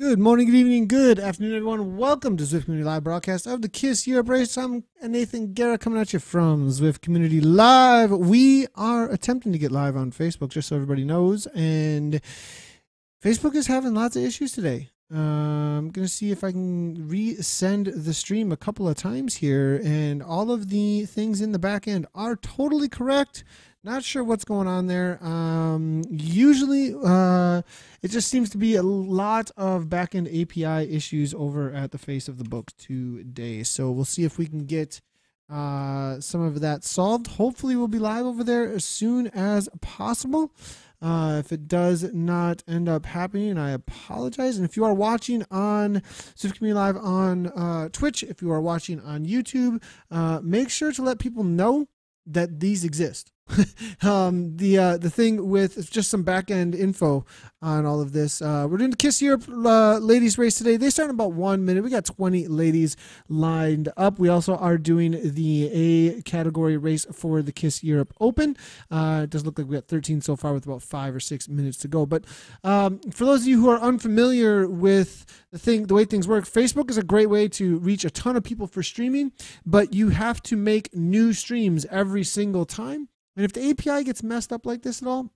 Good morning, good evening, good afternoon, everyone. Welcome to Zwift Community Live broadcast of the KISS Europe race. I'm Nathan Guerra coming at you from Zwift Community Live. We are attempting to get live on Facebook, just so everybody knows, and Facebook is having lots of issues today. I'm going to see if I can resend the stream a couple of times here, and all of the things in the back end are totally correct. Not sure what's going on there. Usually, it just seems to be a lot of backend API issues over at the face of the book today. So we'll see if we can get some of that solved. Hopefully, we'll be live over there as soon as possible. If it does not end up happening, I apologize. And if you are watching on Zwift Community Live on Twitch, if you are watching on YouTube, make sure to let people know that these exist. The thing with just some back end info on all of this. We're doing the KISS Europe ladies race today. They start in about 1 minute. We got 20 ladies lined up. We also are doing the A category race for the KISS Europe Open. It does look like we got 13 so far with about 5 or 6 minutes to go. But for those of you who are unfamiliar with the way things work, Facebook is a great way to reach a ton of people for streaming, but you have to make new streams every single time. And if the API gets messed up like this at all,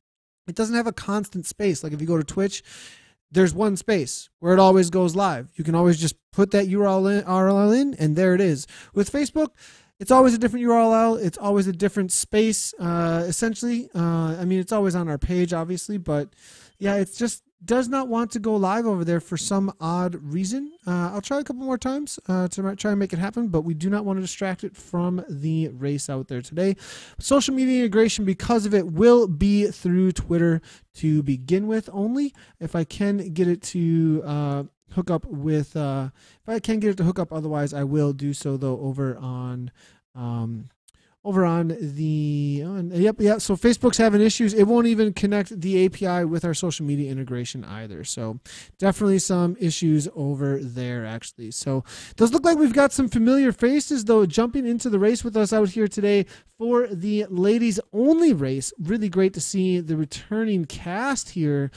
it doesn't have a constant space. Like if you go to Twitch, there's one space where it always goes live. You can always just put that URL in, and there it is. With Facebook, it's always a different URL. It's always a different space, essentially. I mean, it's always on our page, obviously, but yeah, it's just does not want to go live over there for some odd reason. I'll try a couple more times to try and make it happen, but we do not want to distract it from the race out there today. Social media integration, because of it, will be through Twitter to begin with only. If I can get it to hook up with, if I can get it to hook up, otherwise I will do so though over on the, yep. So Facebook's having issues. It won't even connect the API with our social media integration either. So definitely some issues over there, actually. So it does look like we've got some familiar faces, though, jumping into the race with us out here today for the ladies only race. Really great to see the returning cast here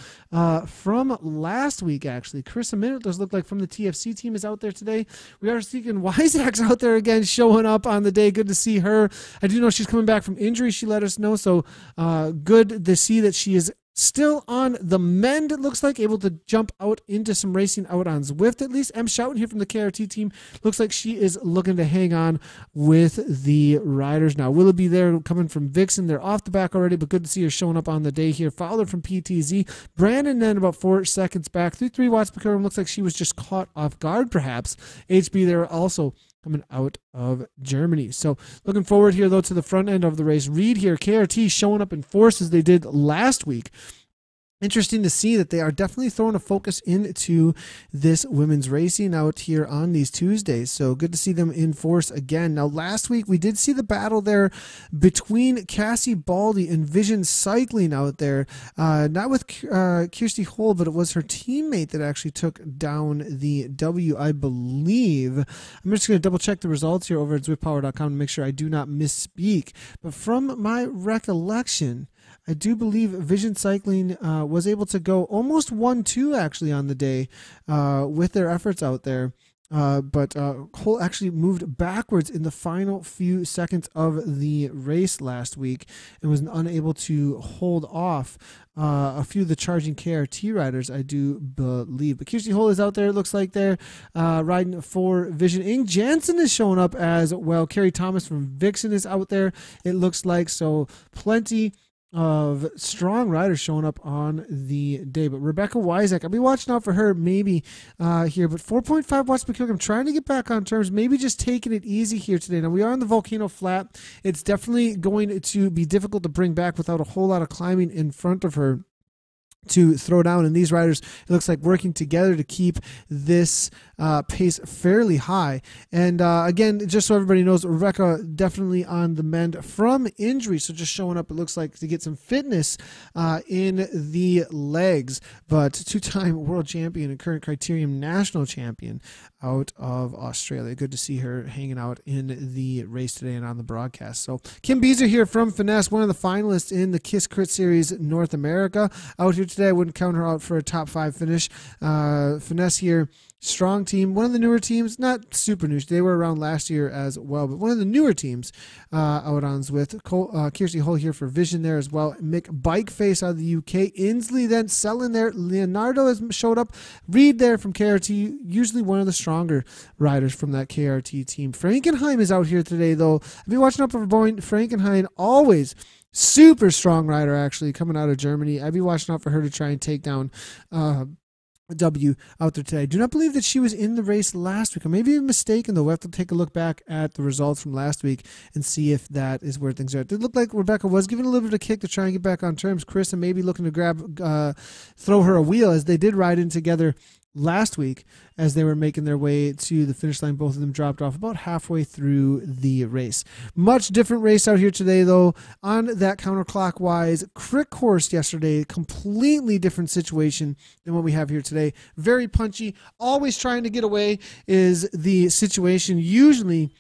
from last week, actually. Carissa Minute does look like from the TFC team is out there today. We are seeing Wyzak's out there again, showing up on the day. Good to see her. I do know she's coming back from injury. She let us know. So good to see that she is still on the mend, it looks like, able to jump out into some racing out on Zwift at least. Em Schouten here from the KRT team. Looks like she is looking to hang on with the riders now. Willoughby there coming from Vixen. They're off the back already, but good to see her showing up on the day here. Fowler from PTZ. Brandon then about 4 seconds back. 3 watts per kilogram. Looks like she was just caught off guard perhaps. HB there also coming out of Germany. So looking forward here, though, to the front end of the race. Reed here, KRT showing up in force as they did last week. Interesting to see that they are definitely throwing a focus into this women's racing out here on these Tuesdays. So good to see them in force again. Now, last week we did see the battle there between Cassie Baldy and Vision Cycling out there. Not with Kirsty Hole, but it was her teammate that actually took down the W, I believe. I'm just going to double check the results here over at ZwiftPower.com to make sure I do not misspeak. But from my recollection, I do believe Vision Cycling was able to go almost 1-2 actually on the day with their efforts out there. But Cole actually moved backwards in the final few seconds of the race last week and was unable to hold off a few of the charging KRT riders, I do believe. But Kirsty Hole is out there, it looks like they're riding for Vision. Ing Jansen is showing up as well. Carrie Thomas from Vixen is out there, it looks like. So plenty of strong riders showing up on the day. But Rebecca Wyzak, I'll be watching out for her maybe here. But 4.5 watts per kilogram, trying to get back on terms, maybe just taking it easy here today. Now, we are on the Volcano Flat. It's definitely going to be difficult to bring back without a whole lot of climbing in front of her to throw down, and these riders, it looks like, working together to keep this pace fairly high. And again, just so everybody knows, Rebecca definitely on the mend from injury, so just showing up, it looks like, to get some fitness in the legs. But two-time world champion and current Criterium national champion out of Australia. Good to see her hanging out in the race today and on the broadcast. So Kim Beezer here from Finesse, one of the finalists in the Kiss Crit Series North America. Out here today, I wouldn't count her out for a top 5 finish. Finesse here. Strong team, one of the newer teams, not super new. They were around last year as well, but one of the newer teams out on Zwift. Kirsty Hull here for Vision there as well. Mick Bikeface out of the UK. Inslee then selling there. Leonardo has showed up. Reed there from KRT, usually one of the stronger riders from that KRT team. Frankenheim is out here today, though. I've been watching out for Frankenheim, always super strong rider, actually, coming out of Germany. I'd be watching out for her to try and take down W out there today. I do not believe that she was in the race last week. I may be mistaken, though. We'll have to take a look back at the results from last week and see if that is where things are. It did look like Rebecca was giving a little bit of a kick to try and get back on terms. Chris and maybe looking to throw her a wheel, as they did ride in together last week as they were making their way to the finish line. Both of them dropped off about halfway through the race. Much different race out here today, though. On that counterclockwise crit course yesterday, completely different situation than what we have here today. Very punchy, always trying to get away is the situation. Usually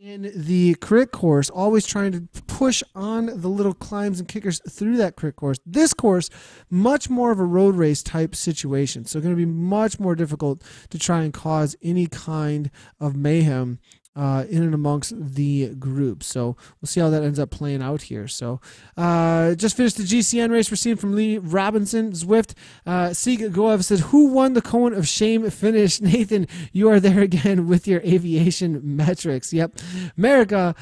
in the crit course, always trying to push on the little climbs and kickers through that crit course. This course, much more of a road race type situation. So going to be much more difficult to try and cause any kind of mayhem in and amongst the group. So we'll see how that ends up playing out here. So just finished the GCN race. We're seeing from Lee Robinson, Zwift. Sieg Goev said, who won the Cone of Shame finish? Nathan, you are there again with your aviation metrics. Yep. America,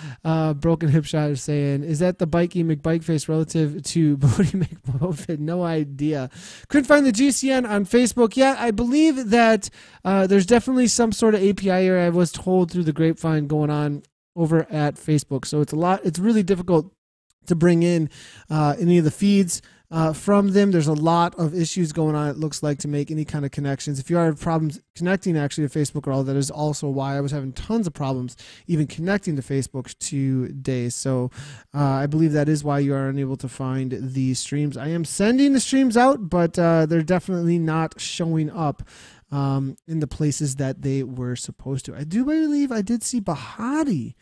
Broken Hip Shot is saying, is that the Bikey McBikeface relative to Bodie McBofit? No idea. Couldn't find the GCN on Facebook. Yeah, I believe that there's definitely some sort of API error, I was told through the grapevine, going on over at Facebook. So it's really difficult to bring in any of the feeds from them. There's a lot of issues going on, it looks like, to make any kind of connections. If you are having problems connecting actually to Facebook at all, that is also why I was having tons of problems even connecting to Facebook today. So I believe that is why you are unable to find the streams. I am sending the streams out, but they're definitely not showing up in the places that they were supposed to. I do believe I did see Bahati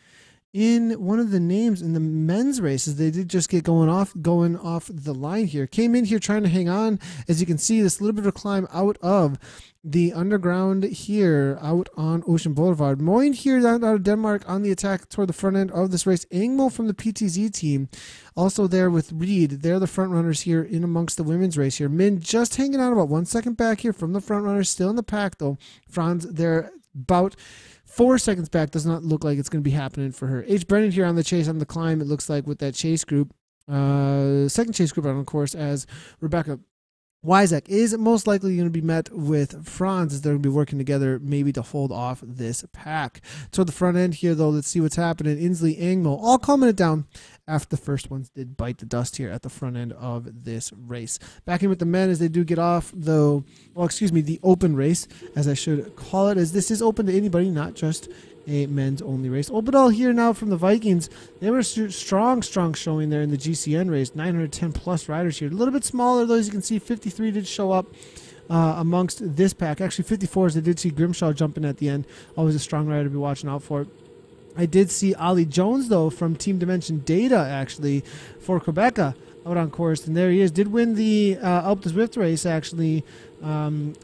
in one of the names in the men's races. They did just get going off the line here. Came in here trying to hang on. As you can see, this little bit of climb out of the underground here out on Ocean Boulevard. Moyne here out of Denmark on the attack toward the front end of this race. Engmo from the PTZ team also there with Reed. They're the front runners here in amongst the women's race here. Min just hanging out about 1 second back here from the front runners. Still in the pack, though. Franz there about 4 seconds back. Does not look like it's going to be happening for her. H. Brennan here on the chase on the climb, it looks like, with that chase group. Second chase group on the course, as Rebecca Wyzek is most likely going to be met with Franz, as they're going to be working together maybe to hold off this pack. Toward the front end here, though, let's see what's happening. Inslee, Angmo, all calming it down after the first ones did bite the dust here at the front end of this race. Back in with the men as they do get off, though, well, excuse me, the open race, as I should call it, as this is open to anybody, not just a men's only race. Obadal here now from the Vikings. They were strong showing there in the GCN race. 910 plus riders here. A little bit smaller, though, as you can see. 53 did show up amongst this pack. Actually, 54 as they did see Grimshaw jumping at the end. Always a strong rider to be watching out for. I did see Ollie Jones, though, from Team Dimension Data, actually, for Quebec out on course. And there he is. Did win the Alpe de Zwift race, actually,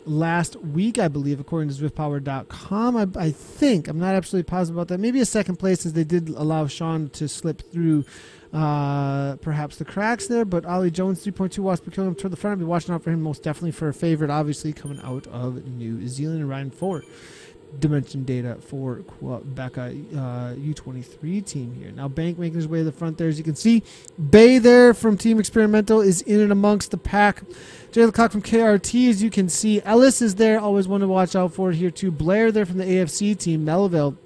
last week, I believe, according to ZwiftPower.com. I think. I'm not absolutely positive about that. Maybe a second place, as they did allow Sean to slip through perhaps the cracks there. But Ollie Jones, 3.2 watts per kilogram toward the front. I'll be watching out for him most definitely for a favorite, obviously, coming out of New Zealand and riding forward. Dimension Data for Quebec U23 team here. Now Bank making his way to the front there. As you can see, Bay there from Team Experimental is in and amongst the pack. Jay Lecoq from KRT, as you can see. Ellis is there, always one to watch out for here too. Blair there from the AFC team, Melville.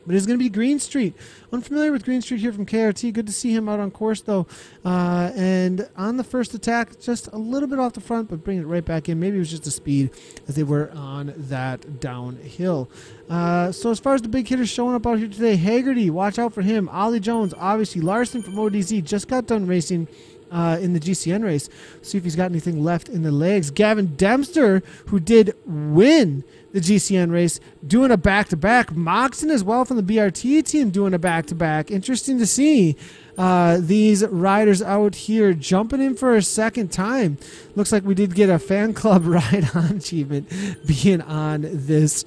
But it's going to be Green Street. Unfamiliar with Green Street here from KRT. Good to see him out on course, though. And on the first attack, just a little bit off the front, but bringing it right back in. Maybe it was just the speed as they were on that downhill. So as far as the big hitters showing up out here today, Haggerty, watch out for him. Ollie Jones, obviously. Larson from ODZ just got done racing in the GCN race. See if he's got anything left in the legs. Gavin Dempster, who did win the GCN race, doing a back-to-back. Moxon as well from the BRT team doing a back-to-back. Interesting to see these riders out here jumping in for a second time. Looks like we did get a fan club ride-on achievement being on this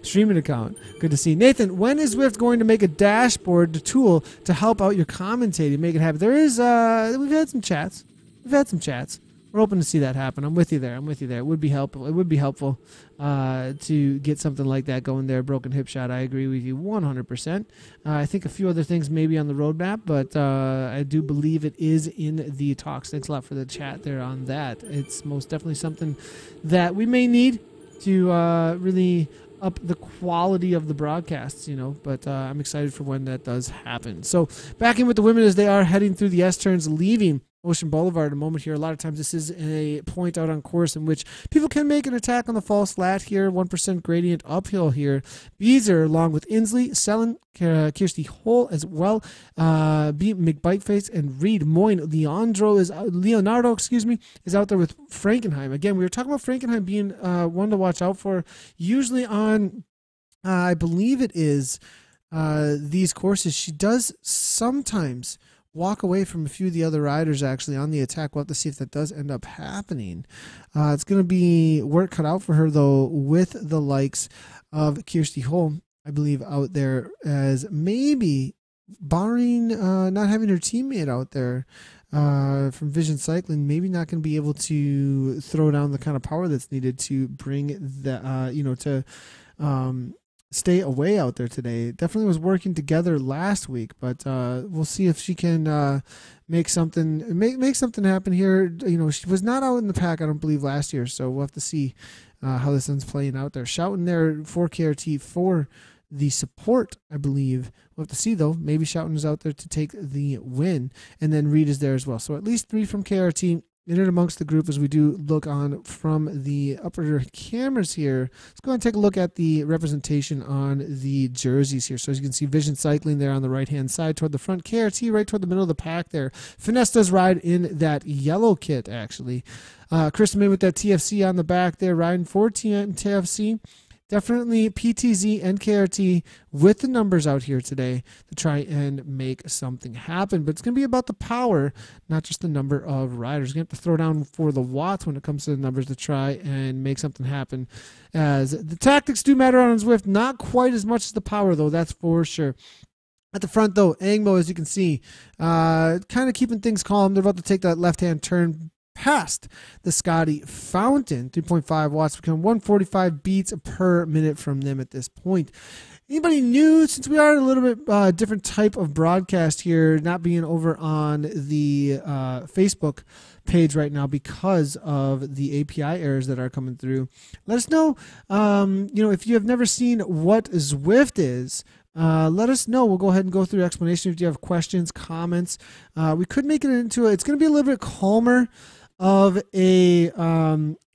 streaming account. Good to see. Nathan, when is Zwift going to make a dashboard, the tool to help out your commentating, make it happen? There is, we've had some chats. We're hoping to see that happen. I'm with you there. It would be helpful. To get something like that going there. Broken hip shot. I agree with you 100%. I think a few other things may be on the roadmap, but I do believe it is in the talks. Thanks a lot for the chat there on that. It's most definitely something that we may need to really up the quality of the broadcasts, but I'm excited for when that does happen. So back in with the women as they are heading through the S-turns, leaving Ocean Boulevard in a moment here. A lot of times this is a point out on course in which people can make an attack on the false flat here. 1% gradient uphill here. Beezer along with Inslee, Sellen, Kirsty Hole as well. Beat McBiteface and Reed Moyne. Leonardo is out there with Frankenheim. Again, we were talking about Frankenheim being one to watch out for. Usually on, I believe it is these courses, she does sometimes walk away from a few of the other riders actually on the attack. We'll have to see if that does end up happening. It's going to be work cut out for her, though, with the likes of Kirsty Hole, I believe, out there, as maybe barring not having her teammate out there from Vision Cycling, maybe not going to be able to throw down the kind of power that's needed to bring the, stay away out there today. Definitely was working together last week, but we'll see if she can make something happen here. She was not out in the pack, I don't believe, last year, so we'll have to see how this one's playing out there. Shouting there for KRT for the support, I believe. We'll have to see, though. Maybe Shoutin is out there to take the win, and then Reed is there as well. So at least 3 from KRT in and amongst the group as we do look on from the upper cameras here. Let's go and take a look at the representation on the jerseys here. So as you can see, Vision Cycling there on the right-hand side toward the front. KRT right toward the middle of the pack there. Finesse does ride in that yellow kit, actually. Chris Min with that TFC on the back there, riding for TFC. Definitely PTZ and KRT with the numbers out here today to try and make something happen. But it's going to be about the power, not just the number of riders. You're going to have to throw down for the watts when it comes to the numbers to try and make something happen. As the tactics do matter on Zwift, not quite as much as the power, though, that's for sure. At the front, though, Angmo, as you can see, kind of keeping things calm. They're about to take that left-hand turn past the Scotty Fountain. 3.5 watts, become 145 beats per minute from them at this point. Anybody new, since we are in a little bit different type of broadcast here, not being over on the Facebook page right now because of the API errors that are coming through, let us know, if you have never seen what Zwift is. Let us know. We'll go ahead and go through the explanation. If you have questions, comments, we could make it into it's going to be a little bit calmer of a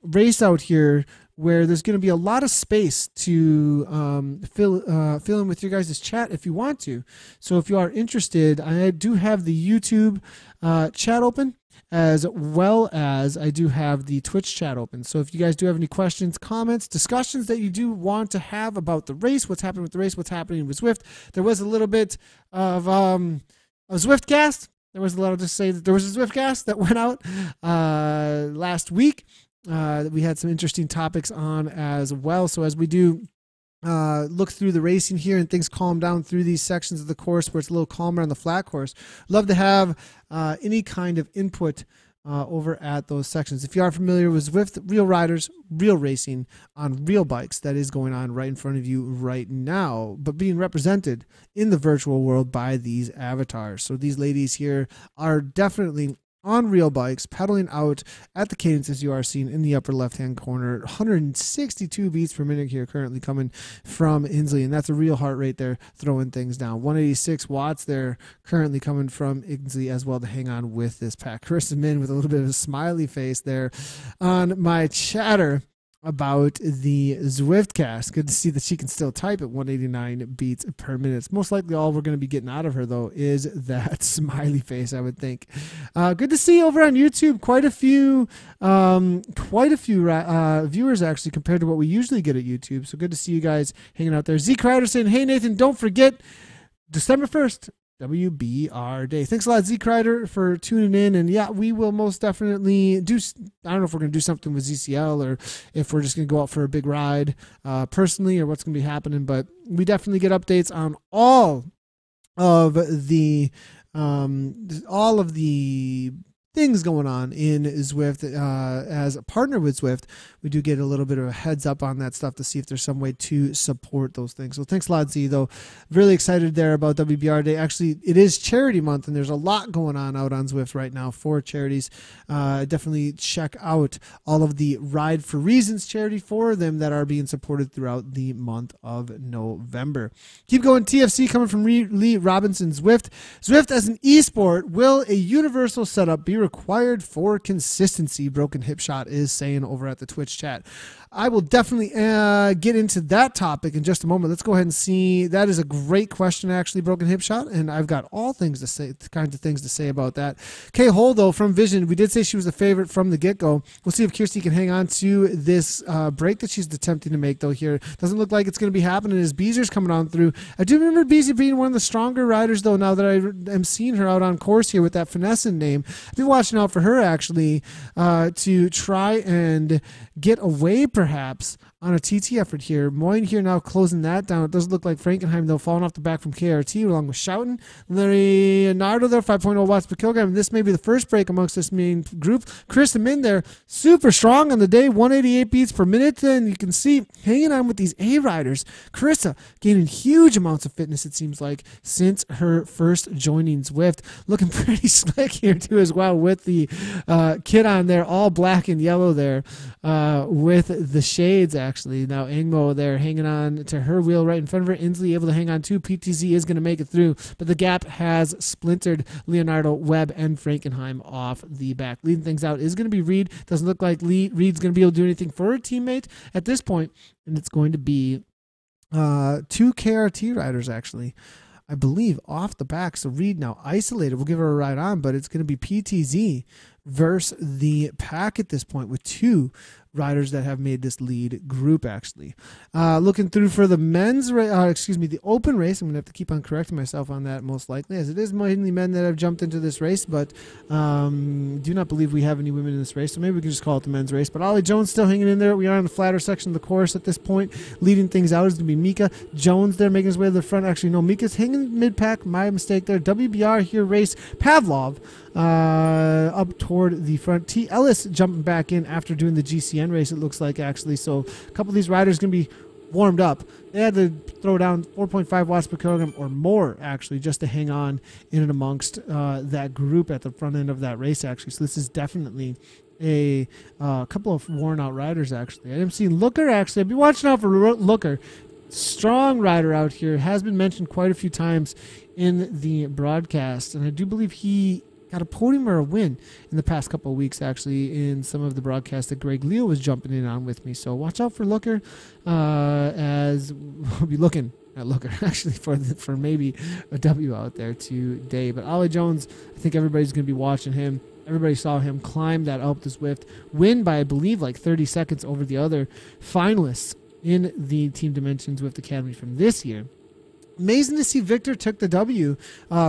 race out here where there's going to be a lot of space to fill in with your guys' chat if you want to. So if you are interested, I do have the YouTube chat open, as well as I do have the Twitch chat open. So if you guys do have any questions, comments, discussions that you do want to have about the race, what's happening with the race, what's happening with Zwift, there was a little bit of a Zwiftcast. There was a lot to say that there was a Zwiftcast that went out last week. We had some interesting topics on as well. So as we do look through the racing here and things calm down through these sections of the course where it's a little calmer on the flat course, love to have any kind of input over at those sections. If you are familiar with Zwift, real riders, real racing on real bikes, that is going on right in front of you right now, but being represented in the virtual world by these avatars. So these ladies here are definitely on real bikes, pedaling out at the cadence as you are seeing in the upper left-hand corner. 162 beats per minute here currently coming from Inslee, and that's a real heart rate there throwing things down. 186 watts there currently coming from Inslee as well to hang on with this pack. Chris Min with a little bit of a smiley face there on my chatter. about the Zwift cast. Good to see that she can still type at 189 beats per minute. Most likely all we're going to be getting out of her, though, is that smiley face, I would think. Good to see over on YouTube quite a few viewers, actually, compared to what we usually get at YouTube. So good to see you guys hanging out there. Zeke Ryder saying, hey, Nathan, don't forget December 1st. WBR Day. Thanks a lot, Zeke Ryder, for tuning in. And yeah, we will most definitely do. I don't know if we're going to do something with ZCL or if we're just going to go out for a big ride personally or what's going to be happening. But we definitely get updates on all of the things going on in Zwift. As a partner with Zwift, we do get a little bit of a heads up on that stuff to see if there's some way to support those things. So thanks a lot, Z, though. Really excited there about WBR Day. Actually, it is charity month, and there's a lot going on out on Zwift right now for charities. Definitely check out all of the Ride for Reasons charity for them that are being supported throughout the month of November. Keep going. TFC coming from Lee Robinson. Zwift as an esport, will a universal setup be required for consistency? Broken Hip Shot is saying over at the Twitch chat. I will definitely get into that topic in just a moment. Let's go ahead and see. That is a great question, actually, Broken Hip Shot, and I've got all things to say, kinds of things to say about that. Kay Hole, though, from Vision, we did say she was the favorite from the get-go. We'll see if Kirsty can hang on to this break that she's attempting to make, though, here. Doesn't look like it's going to be happening as Beezer's coming on through. I do remember Beezer being one of the stronger riders, though, now that I am seeing her out on course here with that finessing name. I've been watching out for her, actually, to try and get away, perhaps, on a TT effort here. Moyne here now closing that down. It doesn't look like Frankenheim, though, falling off the back from KRT along with Schouten. Leonardo there, 5.0 watts per kilogram. This may be the first break amongst this main group. Chris in there, super strong on the day, 188 beats per minute. And you can see hanging on with these A riders. Carissa gaining huge amounts of fitness, it seems like, since her first joining Zwift. Looking pretty slick here, too, as well, with the kit on there, all black and yellow there, with the shades, actually. Now Angmo there hanging on to her wheel right in front of her. Inslee able to hang on too. PTZ is going to make it through, but the gap has splintered Leonardo, Webb, and Frankenheim off the back. Leading things out is going to be Reed. Doesn't look like Reed's going to be able to do anything for her teammate at this point, and it's going to be two KRT riders, actually, I believe, off the back. So Reed now isolated. We'll give her a ride on, but it's going to be PTZ versus the pack at this point with two riders that have made this lead group, actually. Looking through for the the open race. I'm going to have to keep on correcting myself on that, most likely, as it is mainly men that have jumped into this race, but do not believe we have any women in this race, so maybe we can just call it the men's race. But Ollie Jones still hanging in there. We are in the flatter section of the course at this point. Leading things out is going to be Mika Jones there, making his way to the front. Actually, no, Mika's hanging mid-pack. My mistake there. WBR here race Pavlov up toward the front. T. Ellis jumping back in after doing the GCN race, it looks like, actually. So a couple of these riders going to be warmed up. They had to throw down 4.5 watts per kilogram or more, actually, just to hang on in and amongst that group at the front end of that race, actually. So this is definitely a couple of worn out riders, actually. I'm seeing Looker, actually. I've been watching out for Looker. Strong rider out here. Has been mentioned quite a few times in the broadcast, and I do believe he got a podium or a win in the past couple of weeks, actually, in some of the broadcasts that Greg Leo was jumping in on with me. So watch out for Looker, as we'll be looking at Looker, actually, for maybe a W out there today. But Ollie Jones, I think everybody's going to be watching him. Everybody saw him climb that Alpe d'Huez Zwift, win by, I believe, like 30 seconds over the other finalists in the Team Dimensions Zwift Academy from this year. Amazing to see Victor took the W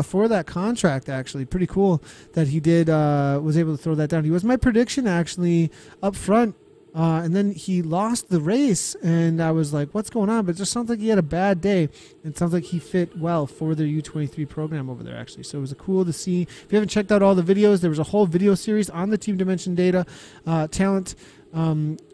for that contract, actually. Pretty cool that he was able to throw that down. He was my prediction, actually, up front, and then he lost the race, and I was like, what's going on? But it just sounds like he had a bad day. It sounds like he fit well for their U23 program over there, actually. So it was cool to see. If you haven't checked out all the videos, there was a whole video series on the Team Dimension Data talent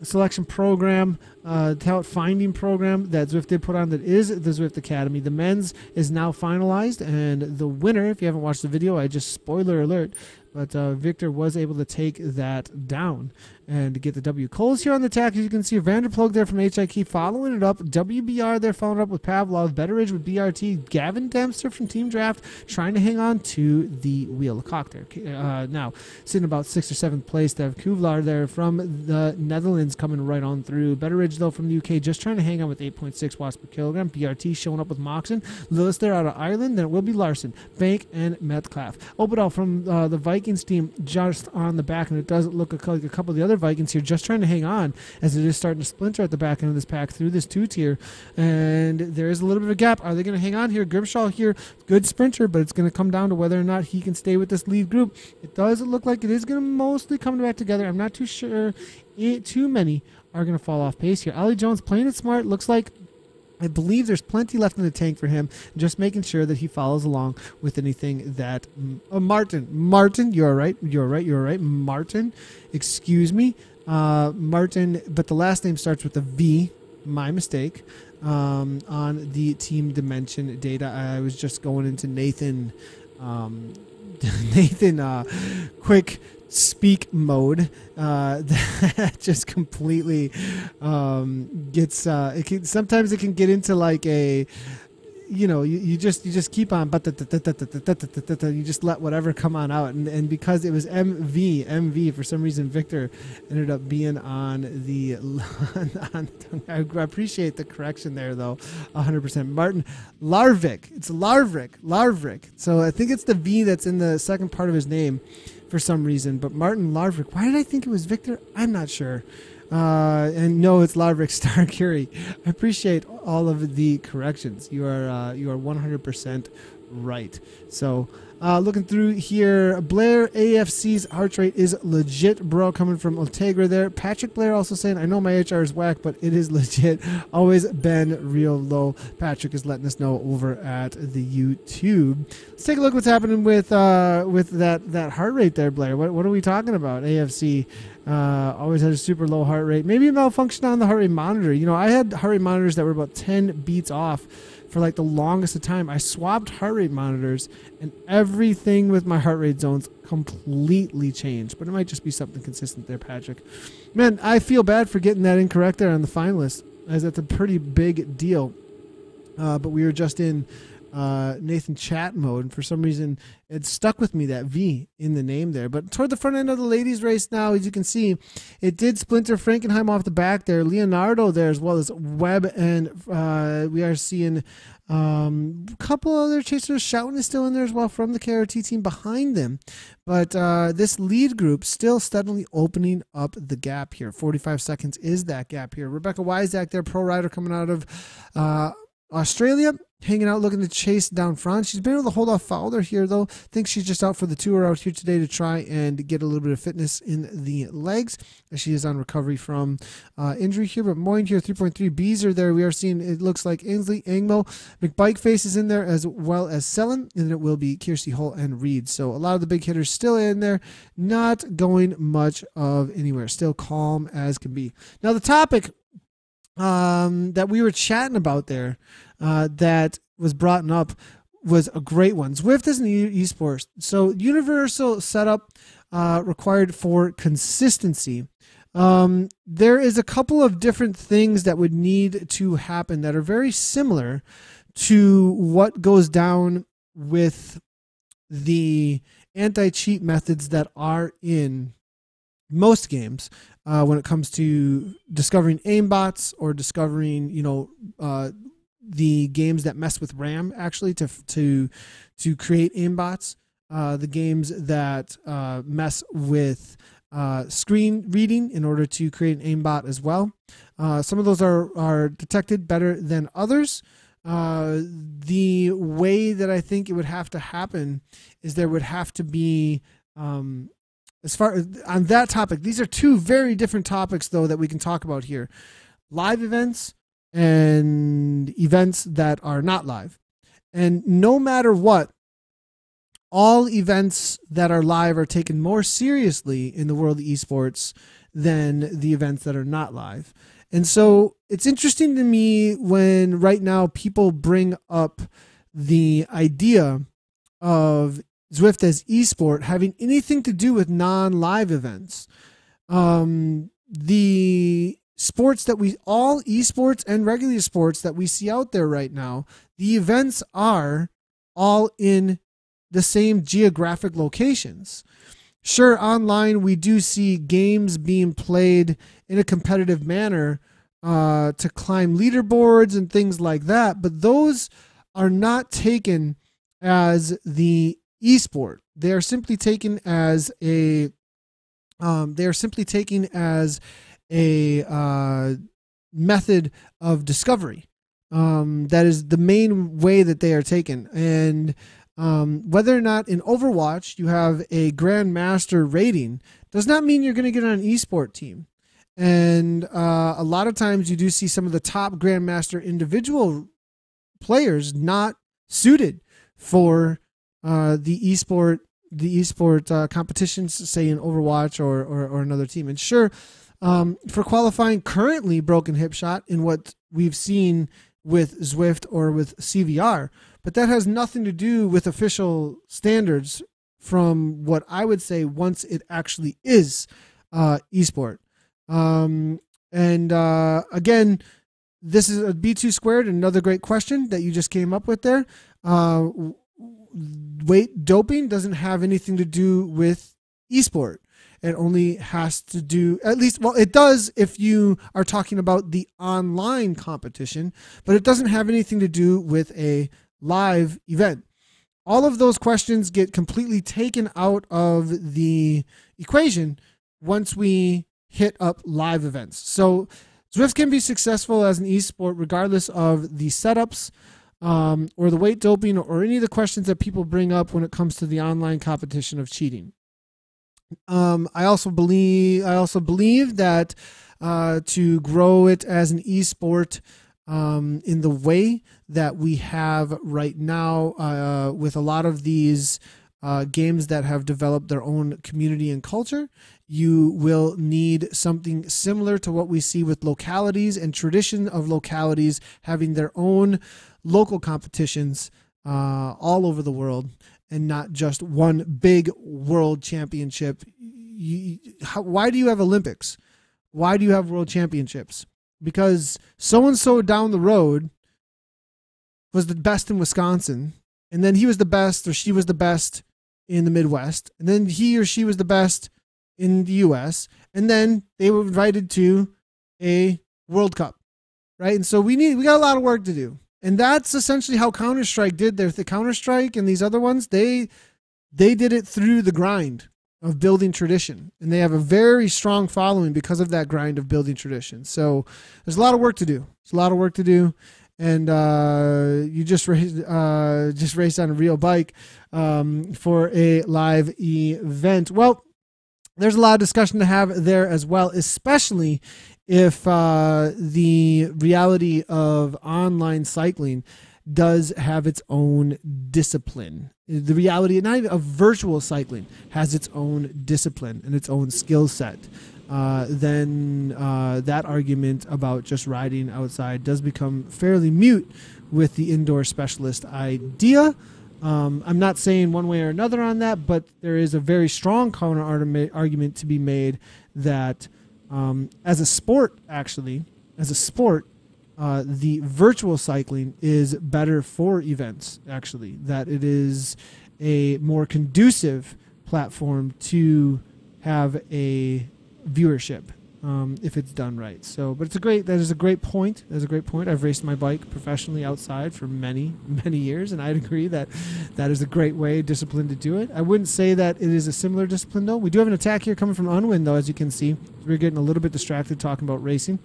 selection program, talent finding program that Zwift did put on, that is the Zwift Academy. The men's is now finalized, and the winner, if you haven't watched the video, I just spoiler alert, But Victor was able to take that down and get the W. Cole's here on the attack. As you can see, Vanderplug there from HIK following it up. WBR there following up with Pavlov. Betteridge with BRT. Gavin Dempster from Team Draft trying to hang on to the wheel. Lecoq there. Now, sitting about 6th or 7th place. They have Kuvlar there from the Netherlands coming right on through. Betteridge, though, from the UK, just trying to hang on with 8.6 watts per kilogram. BRT showing up with Moxon. Lewis there out of Ireland. Then it will be Larson, Bank, and Metcalf. Obadal from the Vikings team just on the back, and it does look like a couple of the other Vikings here just trying to hang on as it is starting to splinter at the back end of this pack through this 2-tier, and there is a little bit of a gap. Are they going to hang on here? Grimshaw here, good sprinter, but it's going to come down to whether or not he can stay with this lead group. It does look like it is going to mostly come back together. I'm not too sure too many are going to fall off pace here. Ollie Jones playing it smart. Looks like, I believe there's plenty left in the tank for him, just making sure that he follows along with anything that Martin, you're right, Martin, excuse me, Martin, but the last name starts with a V, my mistake, on the team dimension data. I was just going into Nathan, quick speak mode that just completely gets sometimes it can get into like a, you just keep on, but you just let whatever come on out, and because it was MV for some reason, Victor ended up being on the I appreciate the correction there though, 100%. Martin Larvik, it's Larvik, so I think it's the V that's in the second part of his name for some reason, but Martin Larvik. Why did I think it was Victor? I'm not sure. And no, it's Larvik Star Curie. I appreciate all of the corrections. You are 100% right. So looking through here, Blair AFC's heart rate is legit, bro, coming from Ultegra there. Patrick Blair also saying, I know my HR is whack, but it is legit. Always been real low. Patrick is letting us know over at the YouTube. Let's take a look what's happening with that heart rate there, Blair. What are we talking about? AFC always had a super low heart rate. Maybe a malfunction on the heart rate monitor. I had heart rate monitors that were about 10 beats off for like the longest of time. I swapped heart rate monitors, and everything with my heart rate zones completely changed. But it might just be something consistent there, Patrick. Man, I feel bad for getting that incorrect there on the finalist, as that's a pretty big deal. But we were just in Nathan chat mode, and for some reason it stuck with me, that V in the name there. But toward the front end of the ladies race now, as you can see, it did splinter Frankenheim off the back there, Leonardo there, as well as Webb, and we are seeing a couple other chasers. Shoutin is still in there as well from the KRT team behind them, but this lead group still steadily opening up the gap here. 45 seconds is that gap here. Rebecca Wyzak there, pro rider coming out of Australia, hanging out, looking to chase down front. She's been able to hold off Fowler here, though. Thinks she's just out for the tour out here today to try and get a little bit of fitness in the legs, as she is on recovery from injury here. But Moyne here, 3.3. Beezer there. We are seeing, it looks like Ainsley, Angmo, McBikeface is in there, as well as Sellen, and it will be Kirsty Hull and Reed. So a lot of the big hitters still in there, not going much of anywhere. Still calm as can be. Now the topic that we were chatting about there, that was brought up, was a great one. Zwift is an eSports, so universal setup required for consistency. There is a couple of different things that would need to happen that are very similar to what goes down with the anti-cheat methods that are in most games when it comes to discovering aimbots or discovering, the games that mess with RAM, actually, to create aimbots, the games that mess with screen reading in order to create an aimbot as well. Some of those are detected better than others. The way that I think it would have to happen is there would have to be, as far as on that topic, these are two very different topics, though, that we can talk about here. Live events and events that are not live. And no matter what, all events that are live are taken more seriously in the world of esports than the events that are not live. And so it's interesting to me when right now people bring up the idea of Zwift as esport having anything to do with non-live events. The sports that all esports and regular sports that we see out there right now, the events are all in the same geographic locations. Sure, online we do see games being played in a competitive manner to climb leaderboards and things like that, but those are not taken as the esport. They are simply taken as a method of discovery. That is the main way that they are taken. And whether or not in Overwatch you have a Grandmaster rating does not mean you're going to get on an esport team. And a lot of times you do see some of the top Grandmaster individual players not suited for the esport competitions, say in Overwatch or another team. And sure, for qualifying currently Broken Hip Shot in what we've seen with Zwift or with CVR, but that has nothing to do with official standards from what I would say once it actually is esport. Again, this is a B2 squared, another great question that you just came up with there. Weight doping doesn't have anything to do with esport. It only has to do, at least, well, it does if you are talking about the online competition, but it doesn't have anything to do with a live event. All of those questions get completely taken out of the equation once we hit up live events. So Zwift can be successful as an esport regardless of the setups or the weight doping or any of the questions that people bring up when it comes to the online competition of cheating. I also believe that to grow it as an esport in the way that we have right now with a lot of these games that have developed their own community and culture, you will need something similar to what we see with localities and tradition of localities having their own local competitions all over the world, and not just one big world championship. Why do you have Olympics? Why do you have world championships? Because so-and-so down the road was the best in Wisconsin, and then he was the best or she was the best in the Midwest, and then he or she was the best in the U.S., and then they were invited to a World Cup, right? And so we got a lot of work to do. And that's essentially how Counter-Strike did their Counter-Strike and these other ones. They did it through the grind of building tradition, and they have a very strong following because of that grind of building tradition. So there's a lot of work to do. There's a lot of work to do, and you just raced on a real bike for a live event. Well, there's a lot of discussion to have there as well, especially if the reality of online cycling does have its own discipline. The reality, not even of virtual cycling, has its own discipline and its own skill set. Then that argument about just riding outside does become fairly mute with the indoor specialist idea. I'm not saying one way or another on that, but there is a very strong counter argument to be made that as a sport, the virtual cycling is better for events, actually, that it is a more conducive platform to have a viewership if it's done right. So, but that is a great point. That's a great point. I've raced my bike professionally outside for many, many years, and I'd agree that that is a great discipline to do it. I wouldn't say that it is a similar discipline, though. We do have an attack here coming from Unwin, though, as you can see. We're getting a little bit distracted talking about racing.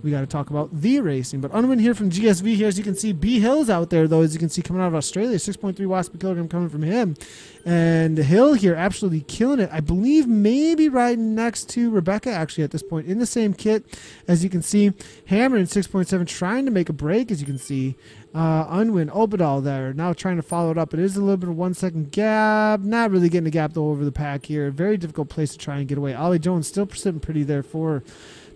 We got to talk about the racing. But Unwin here from GSV here, as you can see. B Hill's out there, though, as you can see, coming out of Australia. 6.3 watts per kilogram coming from him. And Hill here absolutely killing it. I believe maybe right next to Rebecca, actually, at this point, in the same kit, as you can see. Hammer in 6.7 trying to make a break, as you can see. Unwin, Obadal there, now trying to follow it up. It is a little bit of 1 second gap. Not really getting a gap, though, over the pack here. Very difficult place to try and get away. Ollie Jones still sitting pretty there for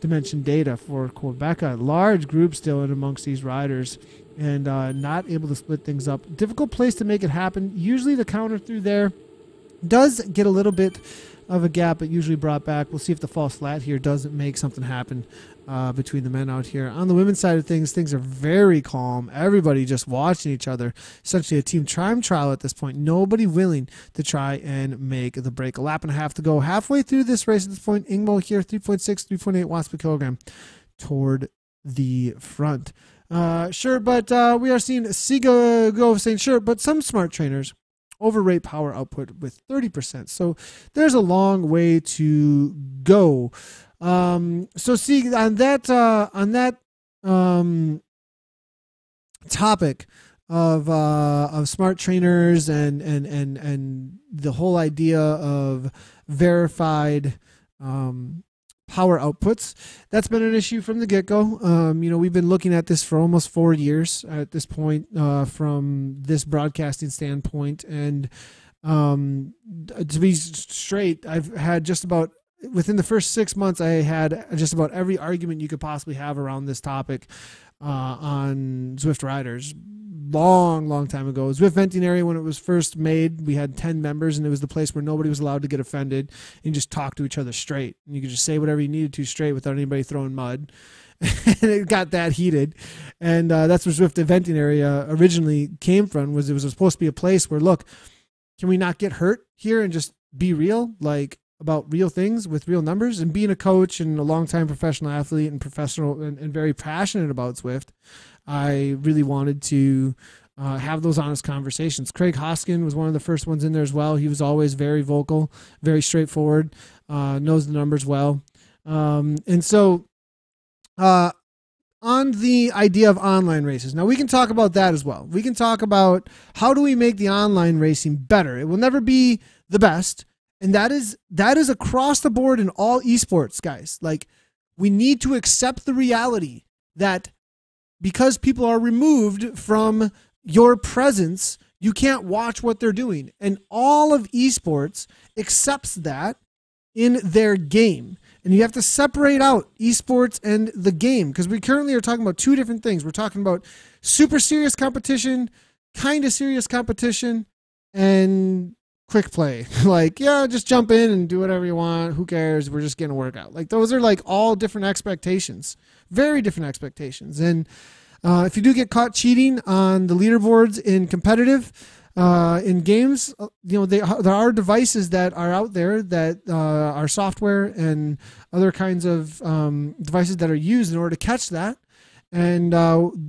Dimension Data for Quebeca. Large group still in amongst these riders, and not able to split things up. Difficult place to make it happen. Usually the counter through there Does get a little bit of a gap, but usually brought back. We'll see if the false flat here doesn't make something happen between the men out here. On the women's side of things are very calm. Everybody just watching each other. Essentially a team time trial at this point. Nobody willing to try and make the break. A lap and a half to go. Halfway through this race at this point. Ingmo here, 3.6, 3.8 watts per kilogram toward the front. Sure, but we are seeing Siga go saying, sure, but some smart trainers overrate power output with 30%. So there's a long way to go. So see on that topic of smart trainers and the whole idea of verified power outputs, that's been an issue from the get-go. We've been looking at this for almost 4 years at this point from this broadcasting standpoint. And to be straight, I've had just about, within the first 6 months, I had just about every argument you could possibly have around this topic on Zwift riders. Long time ago. Zwift venting area, when it was first made, we had 10 members, and it was the place where nobody was allowed to get offended and just talk to each other straight. And you could just say whatever you needed to straight without anybody throwing mud. And it got that heated. And that's where Zwift venting area originally came from, was it was supposed to be a place where, look, can we not get hurt here and just be real, like about real things with real numbers? And being a coach and a longtime professional athlete and and very passionate about Zwift, I really wanted to have those honest conversations. Craig Hoskin was one of the first ones in there as well. He was always very vocal, very straightforward, knows the numbers well. And so on the idea of online races, now we can talk about that as well. We can talk about how do we make the online racing better. It will never be the best. And that is across the board in all esports, guys. Like, we need to accept the reality that because people are removed from your presence, you can't watch what they're doing. And all of esports accepts that in their game. And you have to separate out esports and the game, because we currently are talking about two different things. We're talking about super serious competition, kind of serious competition, and quick play. Like, yeah, just jump in and do whatever you want. Who cares? We're just getting a workout. Like, those are like all different expectations, very different expectations. And if you do get caught cheating on the leaderboards in competitive, in games, there are devices that are out there that are software and other kinds of devices that are used in order to catch that. And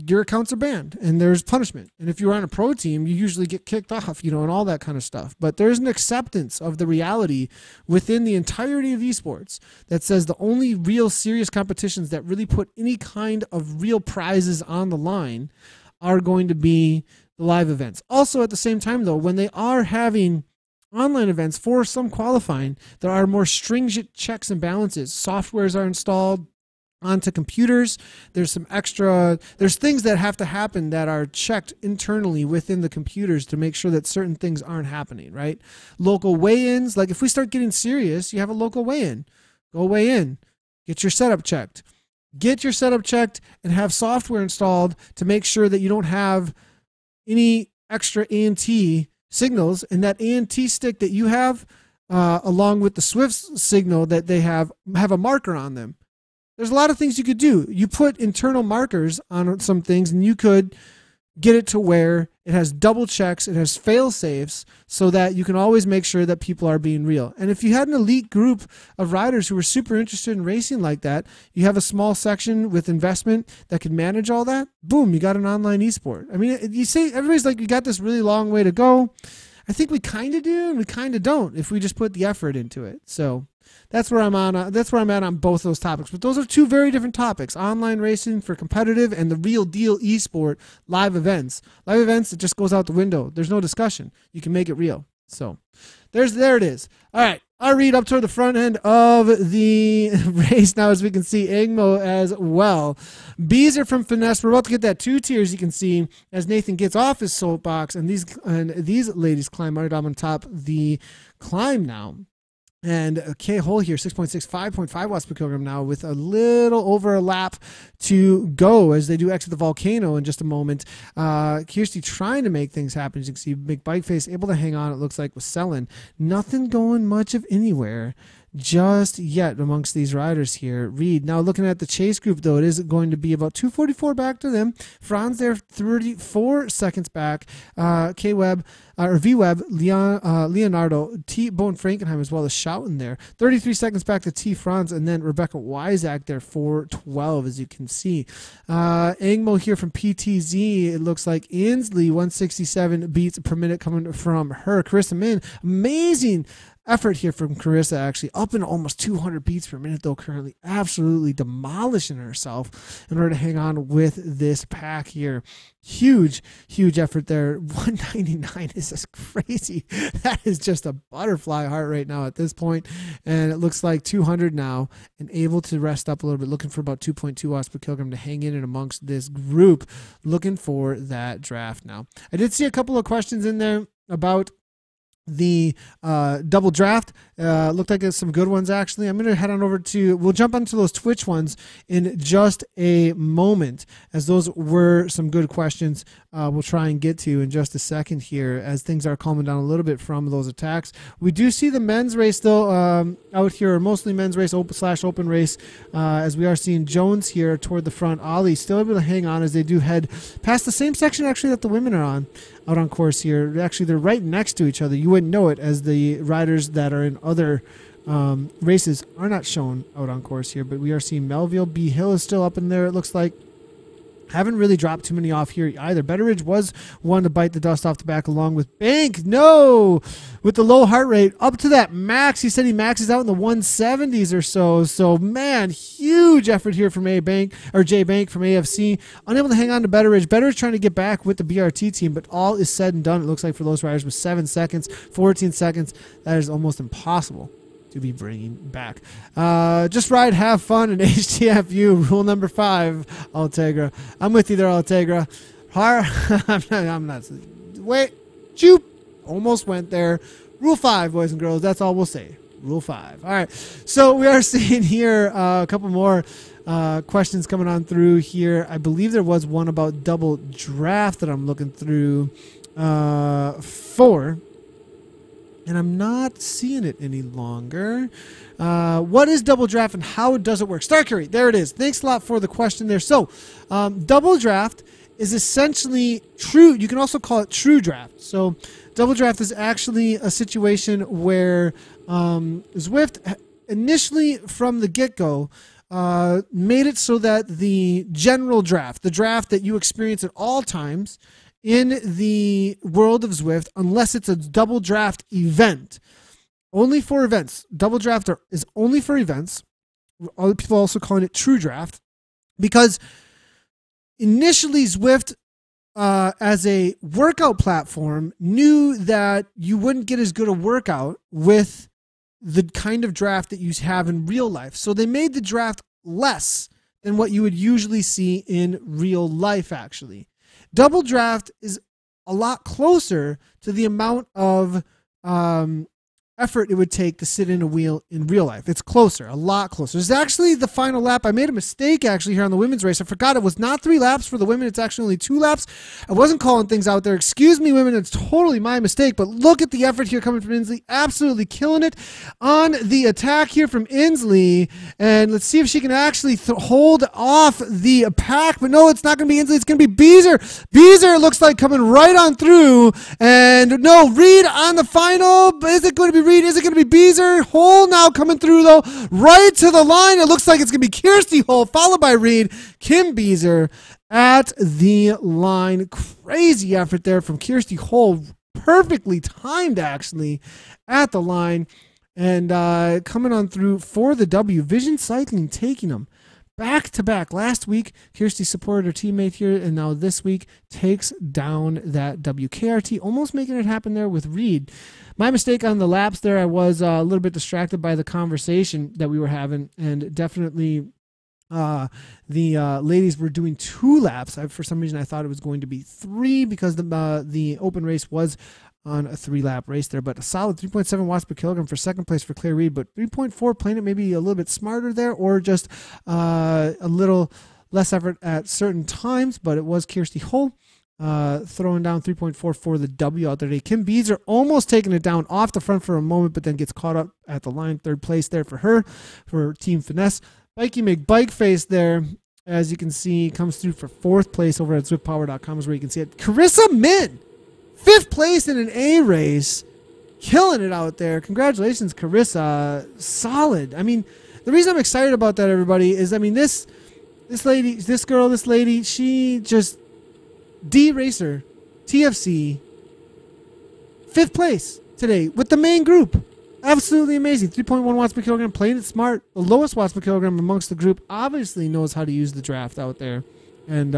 your accounts are banned, and there's punishment. And if you're on a pro team, you usually get kicked off, and all that kind of stuff. But there's an acceptance of the reality within the entirety of esports that says the only real serious competitions that really put any kind of real prizes on the line are going to be the live events. Also, at the same time, though, when they are having online events for some qualifying, there are more stringent checks and balances. Softwares are installed onto computers. There's things that have to happen that are checked internally within the computers to make sure that certain things aren't happening, right? Local weigh-ins, like if we start getting serious, you have a local weigh-in. Go weigh in. Get your setup checked. Get your setup checked and have software installed to make sure that you don't have any extra ANT signals, and that ANT stick that you have, along with the Zwift signal that they have a marker on them. There's a lot of things you could do. You put internal markers on some things, and you could get it to where it has double checks, it has fail safes, so that you can always make sure that people are being real. And if you had an elite group of riders who were super interested in racing like that, you have a small section with investment that can manage all that, boom, you got an online esport. I mean, you say, everybody's like, you got this really long way to go. I think we kind of do, and we kind of don't if we just put the effort into it. So that's where I'm on. That's where I'm at on both those topics. But those are two very different topics: online racing for competitive and the real deal esport live events. Live events, it just goes out the window. There's no discussion. You can make it real. So there it is. All right. I'll read up toward the front end of the race now, as we can see Igmo as well. Beezer from Finesse. We're about to get that 2 tiers, you can see, as Nathan gets off his soapbox, and these ladies climb right up on top the climb now. And K Hole here, 6.6, 5.5 watts per kilogram now, with a little over a lap to go as they do exit the volcano in just a moment. Kirsty trying to make things happen. As you can see, Big Bike Face able to hang on, it looks like, with Selin. Nothing going much of anywhere just yet amongst these riders here. Reed, now looking at the chase group, though, it is going to be about 2:44 back to them. Franz there, 34 seconds back. K-Web, or V-Web, Leonardo, T-Bone Frankenheim as well as shouting there. 33 seconds back to T. Franz, and then Rebecca Wyzak there, 4:12, as you can see. Angmo here from PTZ, it looks like Inslee, 167 beats per minute coming from her. Carissa Min, amazing effort here from Carissa, actually up in almost 200 beats per minute, though, currently absolutely demolishing herself in order to hang on with this pack here. Huge effort there. 199 is just crazy. That is just a butterfly heart right now at this point. And it looks like 200 now, and able to rest up a little bit, looking for about 2.2 watts per kilogram to hang in and amongst this group, looking for that draft now. I did see a couple of questions in there about the double draft. Looked like there's some good ones, actually. I'm going to head on over to, we'll jump onto those Twitch ones in just a moment, as those were some good questions we'll try and get to in just a second here as things are calming down a little bit from those attacks. We do see the men's race still out here, or mostly men's race open race, as we are seeing Jones here toward the front. Ollie still able to hang on as they do head past the same section actually that the women are on. Out on course here. Actually, they're right next to each other. You wouldn't know it, as the riders that are in other races are not shown out on course here. But we are seeing Melville. B. Hill is still up in there, it looks like. Haven't really dropped too many off here either. Betteridge was one to bite the dust off the back, along with Bank. No! With the low heart rate up to that max. He said he maxes out in the 170s or so. So, man, huge effort here from J Bank from AFC. Unable to hang on to Betteridge. Betteridge trying to get back with the BRT team, but all is said and done, it looks like, for those riders with 7 seconds, 14 seconds. That is almost impossible to be bringing back. Just ride, have fun, and HTFU. Rule number 5, Altegra. I'm with you there, Altegra. I'm not. Wait. Choop. Almost went there. Rule 5, boys and girls. That's all we'll say. Rule 5. All right. So we are seeing here a couple more questions coming on through here. I believe there was one about double draft that I'm looking through for. And I'm not seeing it any longer. What is double draft and how does it work? Star Curry, there it is. Thanks a lot for the question there. So, double draft is essentially true. You can also call it true draft. So, double draft is actually a situation where Zwift initially from the get-go made it so that the general draft, the draft that you experience at all times in the world of Zwift, unless it's a double draft event, only for events. Double draft is only for events. Other people are also calling it true draft, because initially Zwift, as a workout platform, knew that you wouldn't get as good a workout with the kind of draft that you have in real life. So they made the draft less than what you would usually see in real life, actually. Double draft is a lot closer to the amount of effort it would take to sit in a wheel in real life. It's closer, a lot closer. It's actually the final lap. I made a mistake actually here on the women's race. I forgot it was not 3 laps for the women. It's actually only 2 laps. I wasn't calling things out there. Excuse me, women. It's totally my mistake. But look at the effort here coming from Inslee. Absolutely killing it on the attack here from Inslee. And let's see if she can actually hold off the pack. But no, it's not going to be Inslee. It's going to be Beezer. Beezer looks like coming right on through. And no, Reed on the final. Is it going to be Reed? Is it going to be Beezer? Hole now coming through, though, right to the line. It looks like it's going to be Kirsty Hole, followed by Reed. Kim Beezer at the line. Crazy effort there from Kirsty Hole. Perfectly timed, actually, at the line. And coming on through for the W. Vision Cycling taking them back to back. Last week, Kirsty supported her teammate here, and now this week takes down that WKRT, almost making it happen there with Reed. My mistake on the laps there, I was a little bit distracted by the conversation that we were having, and definitely the ladies were doing 2 laps. For some reason, I thought it was going to be 3 because the open race was on a 3-lap race there, but a solid 3.7 watts per kilogram for second place for Claire Reed, but 3.4 playing it maybe a little bit smarter there, or just a little less effort at certain times, but it was Kirsty Hull throwing down 3.4 for the W out there today. Kim Beezer almost taking it down off the front for a moment, but then gets caught up at the line. Third place there for her, for Team Finesse. Mikey McBikeface there, as you can see, comes through for fourth place over at ZwiftPower.com is where you can see it. Carissa Min, fifth place in an A race, killing it out there. Congratulations, Carissa. Solid. I mean, the reason I'm excited about that, everybody, is, I mean, this lady, she just D-Racer, TFC, fifth place today with the main group. Absolutely amazing. 3.1 watts per kilogram, playing it smart. The lowest watts per kilogram amongst the group, obviously knows how to use the draft out there. And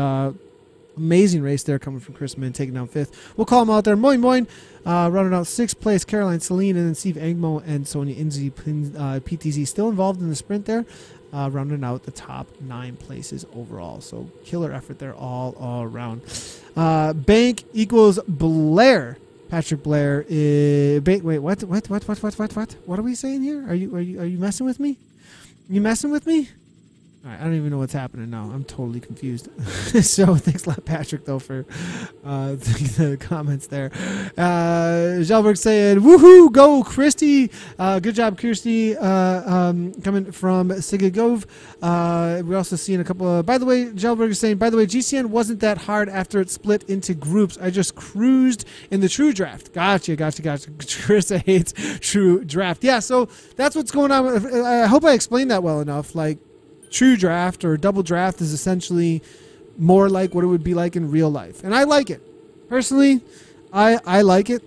amazing race there coming from Chris Min, taking down fifth. We'll call him out there. Moin Moin. Running out sixth place, Caroline Celine, and then Steve Angmo and Sonia Inzi, PTZ, still involved in the sprint there. Rounding out the top 9 places overall. So killer effort there all around. Bank equals Blair. Patrick Blair is wait, what? What are we saying here? Are you messing with me? You messing with me? All right, I don't even know what's happening now. I'm totally confused. So thanks a lot, Patrick, though, for the comments there. Jalberg saying, woohoo, go, Christy. Good job, Kirsty, coming from Sigagov. We're also seeing a couple of, by the way, Jalberg is saying, by the way, GCN wasn't that hard after it split into groups. I just cruised in the true draft. Gotcha. Krista hates true draft. Yeah, so that's what's going on. I hope I explained that well enough. Like, true draft or double draft is essentially more like what it would be like in real life. And I like it. Personally, I like it.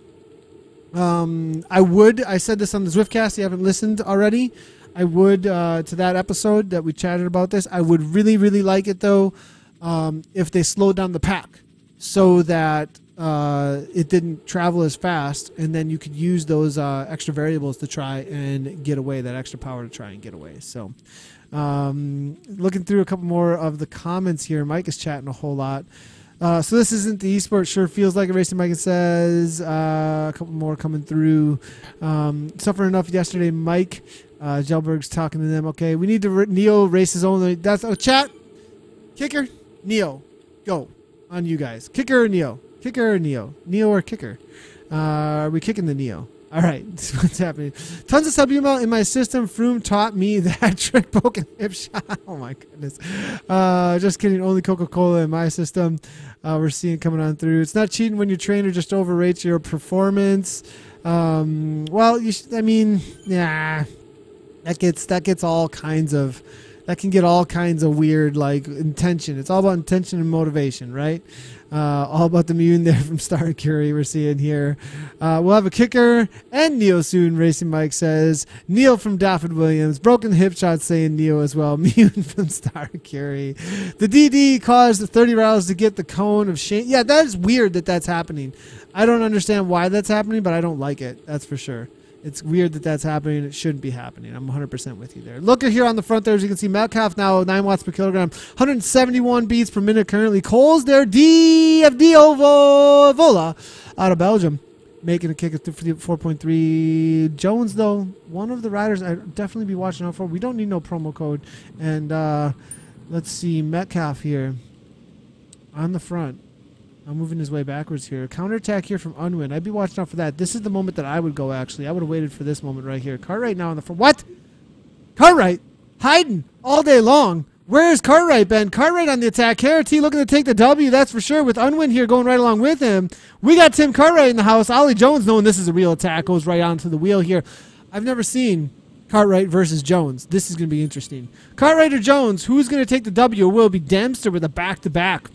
I said this on the Zwiftcast, you haven't listened already. I would, to that episode that we chatted about this, I would really, really like it, though, if they slowed down the pack so that it didn't travel as fast, and then you could use those extra variables to try and get away, that extra power to try and get away. So looking through a couple more of the comments here. Mike is chatting a whole lot. So this isn't the eSports. Sure feels like a racing. Mike says a couple more coming through. Suffered enough yesterday. Mike Gelberg's talking to them. Okay, we need to Neo races only. That's chat. Kicker, Neo, go on you guys. Kicker or Neo? Kicker or Neo? Neo or kicker? Are we kicking the Neo? All right, what's happening? Tons of subhuman in my system. Froome taught me that trick poking hip shot. Oh my goodness. Just kidding. Only Coca-Cola in my system. We're seeing coming on through. It's not cheating when your trainer just overrates your performance. Well, I mean, yeah, that gets all kinds of. That can get all kinds of weird, like, intention. It's all about intention and motivation, right? All about the immune there from Star Curie we're seeing here. We'll have a kicker and Neo soon, Racing Mike says. Neil from Dafford Williams. Broken hip shot saying Neo as well. Immune from Star Curie. The DD caused 30 rounds to get the cone of shame. Yeah, that is weird that that's happening. I don't understand why that's happening, but I don't like it. That's for sure. It's weird that that's happening. It shouldn't be happening. I'm 100% with you there. Look at here on the front there. As you can see, Metcalf now 9 watts per kilogram, 171 beats per minute currently. Cole's there. DFD Vola out of Belgium, making a kick at 4.3. Jones, though, one of the riders I'd definitely be watching out for. We don't need no promo code. And let's see, Metcalf here on the front. I'm moving his way backwards here. Counterattack here from Unwin. I'd be watching out for that. This is the moment that I would go, actually. I would have waited for this moment right here. Cartwright now on the front. What? Cartwright hiding all day long. Where is Cartwright been? Cartwright on the attack. Carity looking to take the W, that's for sure, with Unwin here going right along with him. We got Tim Cartwright in the house. Ollie Jones, knowing this is a real attack, goes right onto the wheel here. I've never seen Cartwright versus Jones. This is going to be interesting. Cartwright or Jones, who's going to take the W? Will it be Dempster with a back-to-back?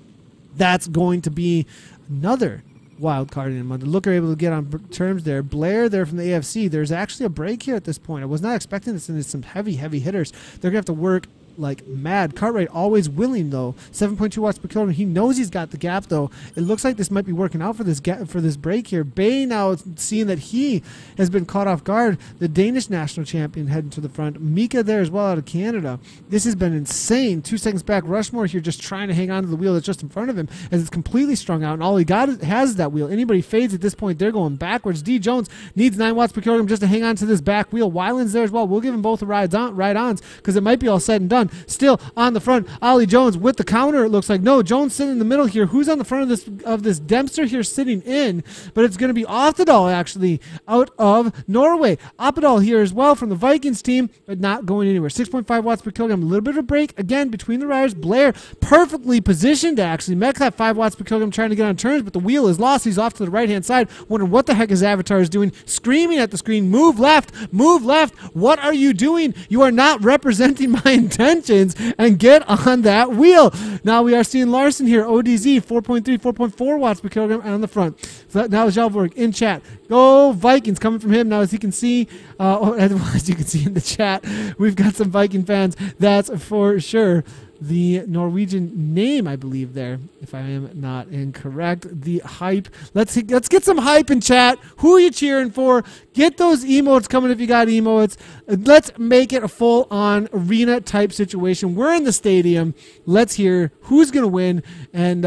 That's going to be another wild card in Monday. Looker able to get on terms there. Blair there from the AFC. There's actually a break here at this point. I was not expecting this, and it's some heavy hitters. They're going to have to work like mad. Cartwright always willing though. 7.2 watts per kilogram. He knows he's got the gap though. It looks like this might be working out for this break here. Bay now seeing that he has been caught off guard. The Danish national champion heading to the front. Mika there as well out of Canada. This has been insane. 2 seconds back. Rushmore here just trying to hang on to the wheel that's just in front of him as it's completely strung out, and all he has is that wheel. Anybody fades at this point, they're going backwards. D Jones needs 9 watts per kilogram just to hang on to this back wheel. Weiland's there as well. We'll give him both the ride-ons because it might be all said and done. Still on the front, Ollie Jones with the counter. It looks like no, Jones sitting in the middle here. Who's on the front of this Dempster here sitting in? But it's going to be Oftedal actually out of Norway. Oppedal here as well from the Vikings team, but not going anywhere. 6.5 watts per kilogram. A little bit of a break again between the riders. Blair perfectly positioned actually. Metcalf 5 watts per kilogram trying to get on turns, but the wheel is lost. He's off to the right hand side. Wondering what the heck his avatar is doing. Screaming at the screen, move left, move left. What are you doing? You are not representing my intentions, and get on that wheel. Now we are seeing Larson here, ODZ, 4.3, 4.4 watts per kilogram on the front. So now Jalborg in chat. Go Vikings coming from him. Now as you can see, as you can see in the chat, we've got some Viking fans. That's for sure. The Norwegian name, I believe, there, if I am not incorrect. The hype. Let's get some hype in chat. Who are you cheering for? Get those emotes coming if you got emotes. Let's make it a full-on arena-type situation. We're in the stadium. Let's hear who's going to win, and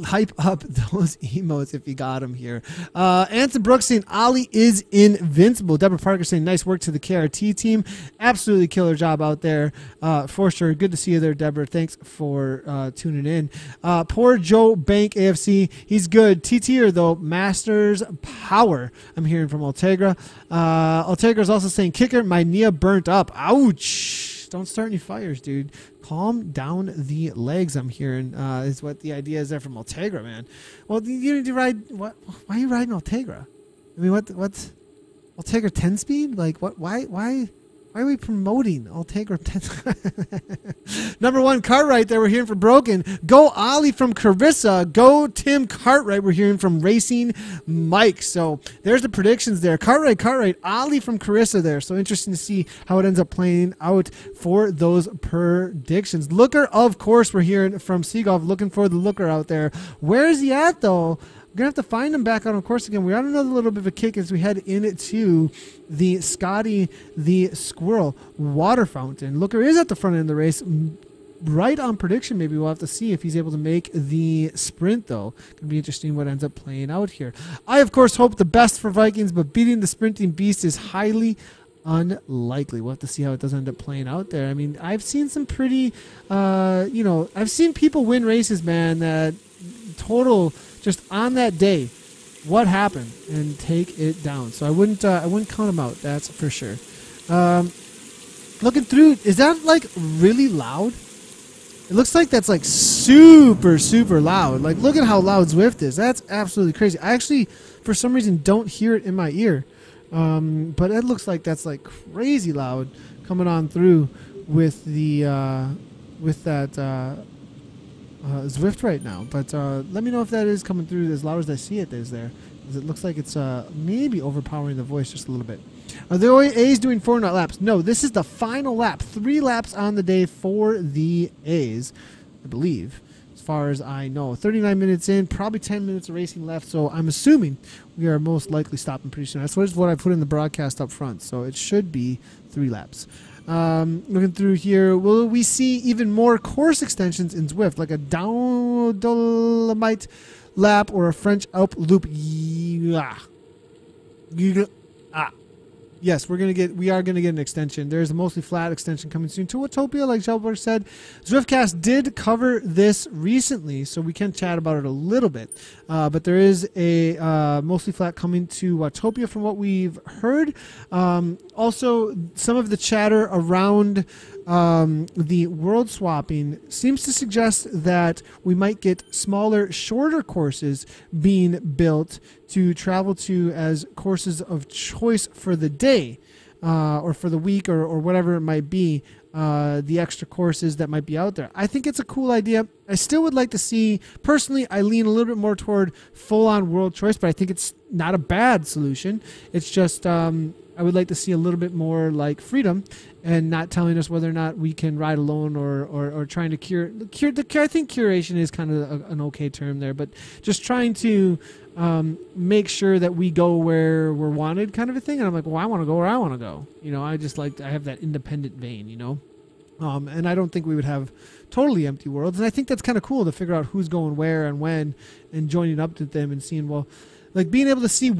hype up those emotes if you got them here. Anson Brooks saying Ollie is invincible. Deborah Parker saying nice work to the KRT team. Absolutely killer job out there for sure. Good to see you there, Deborah. Thanks for tuning in. Poor Joe Bank AFC. He's good. TT'er though. Masters power. I'm hearing from Altegra. Altegra is also saying kicker. My knee burnt up. Ouch. Don't start any fires, dude. Calm down the legs, I'm hearing, is what the idea is there from Altegra, man. Well, you need to ride, what? Why are you riding Altegra? I mean, what's Altegra 10 speed? Like, what? Why are we promoting Altegra 10? Number 1, Cartwright there, we're hearing from Broken. Go Ollie from Carissa. Go Tim Cartwright, we're hearing from Racing Mike. So there's the predictions there. Cartwright, Ollie from Carissa there. So interesting to see how it ends up playing out for those predictions. Looker, of course, we're hearing from Seagolf. Looking for the Looker out there. Where is he at, though? We're going to have to find him back out on course again. We're on another little bit of a kick as we head into the Scotty the Squirrel water fountain. Looker is at the front end of the race. Right on prediction, maybe we'll have to see if he's able to make the sprint, though. Going to be interesting what ends up playing out here. I, of course, hope the best for Vikings, but beating the sprinting beast is highly unlikely. We'll have to see how it does end up playing out there. I mean, I've seen some pretty, I've seen people win races, man, that total just on that day what happened and take it down. So I wouldn't count them out, that's for sure. Looking through, is that like really loud? It looks like that's like super loud. Like, look at how loud Zwift is. That's absolutely crazy. I actually for some reason don't hear it in my ear, but it looks like that's like crazy loud coming on through with the Zwift right now. But let me know if that is coming through as loud as I see it is there, because it looks like it's maybe overpowering the voice just a little bit. Are the A's doing 4 laps? No, this is the final lap. 3 laps on the day for the A's, I believe, as far as I know. 39 minutes in, probably 10 minutes of racing left, so I'm assuming we are most likely stopping pretty soon. That's what I put in the broadcast up front, so it should be 3 laps. Looking through here, will we see even more course extensions in Zwift, like a Dolomite lap or a French Alp loop? Yes, we are gonna get an extension. There's a mostly flat extension coming soon to Watopia, like Shelberg said. Zwiftcast did cover this recently, so we can chat about it a little bit. But there is a mostly flat coming to Watopia from what we've heard. Also, some of the chatter around the world swapping seems to suggest that we might get smaller, shorter courses being built to travel to as courses of choice for the day or for the week or whatever it might be, the extra courses that might be out there. I think it's a cool idea. I still would like to see, personally, I lean a little bit more toward full-on world choice, but I think it's not a bad solution. It's just I would like to see a little bit more like freedom and not telling us whether or not we can ride alone or trying to cure. I think curation is kind of an okay term there, but just trying to make sure that we go where we're wanted kind of a thing. And I'm like, well, I want to go where I want to go. I have that independent vein, and I don't think we would have totally empty worlds. And I think that's kind of cool to figure out who's going where and when and joining up to them and seeing, well, like being able to see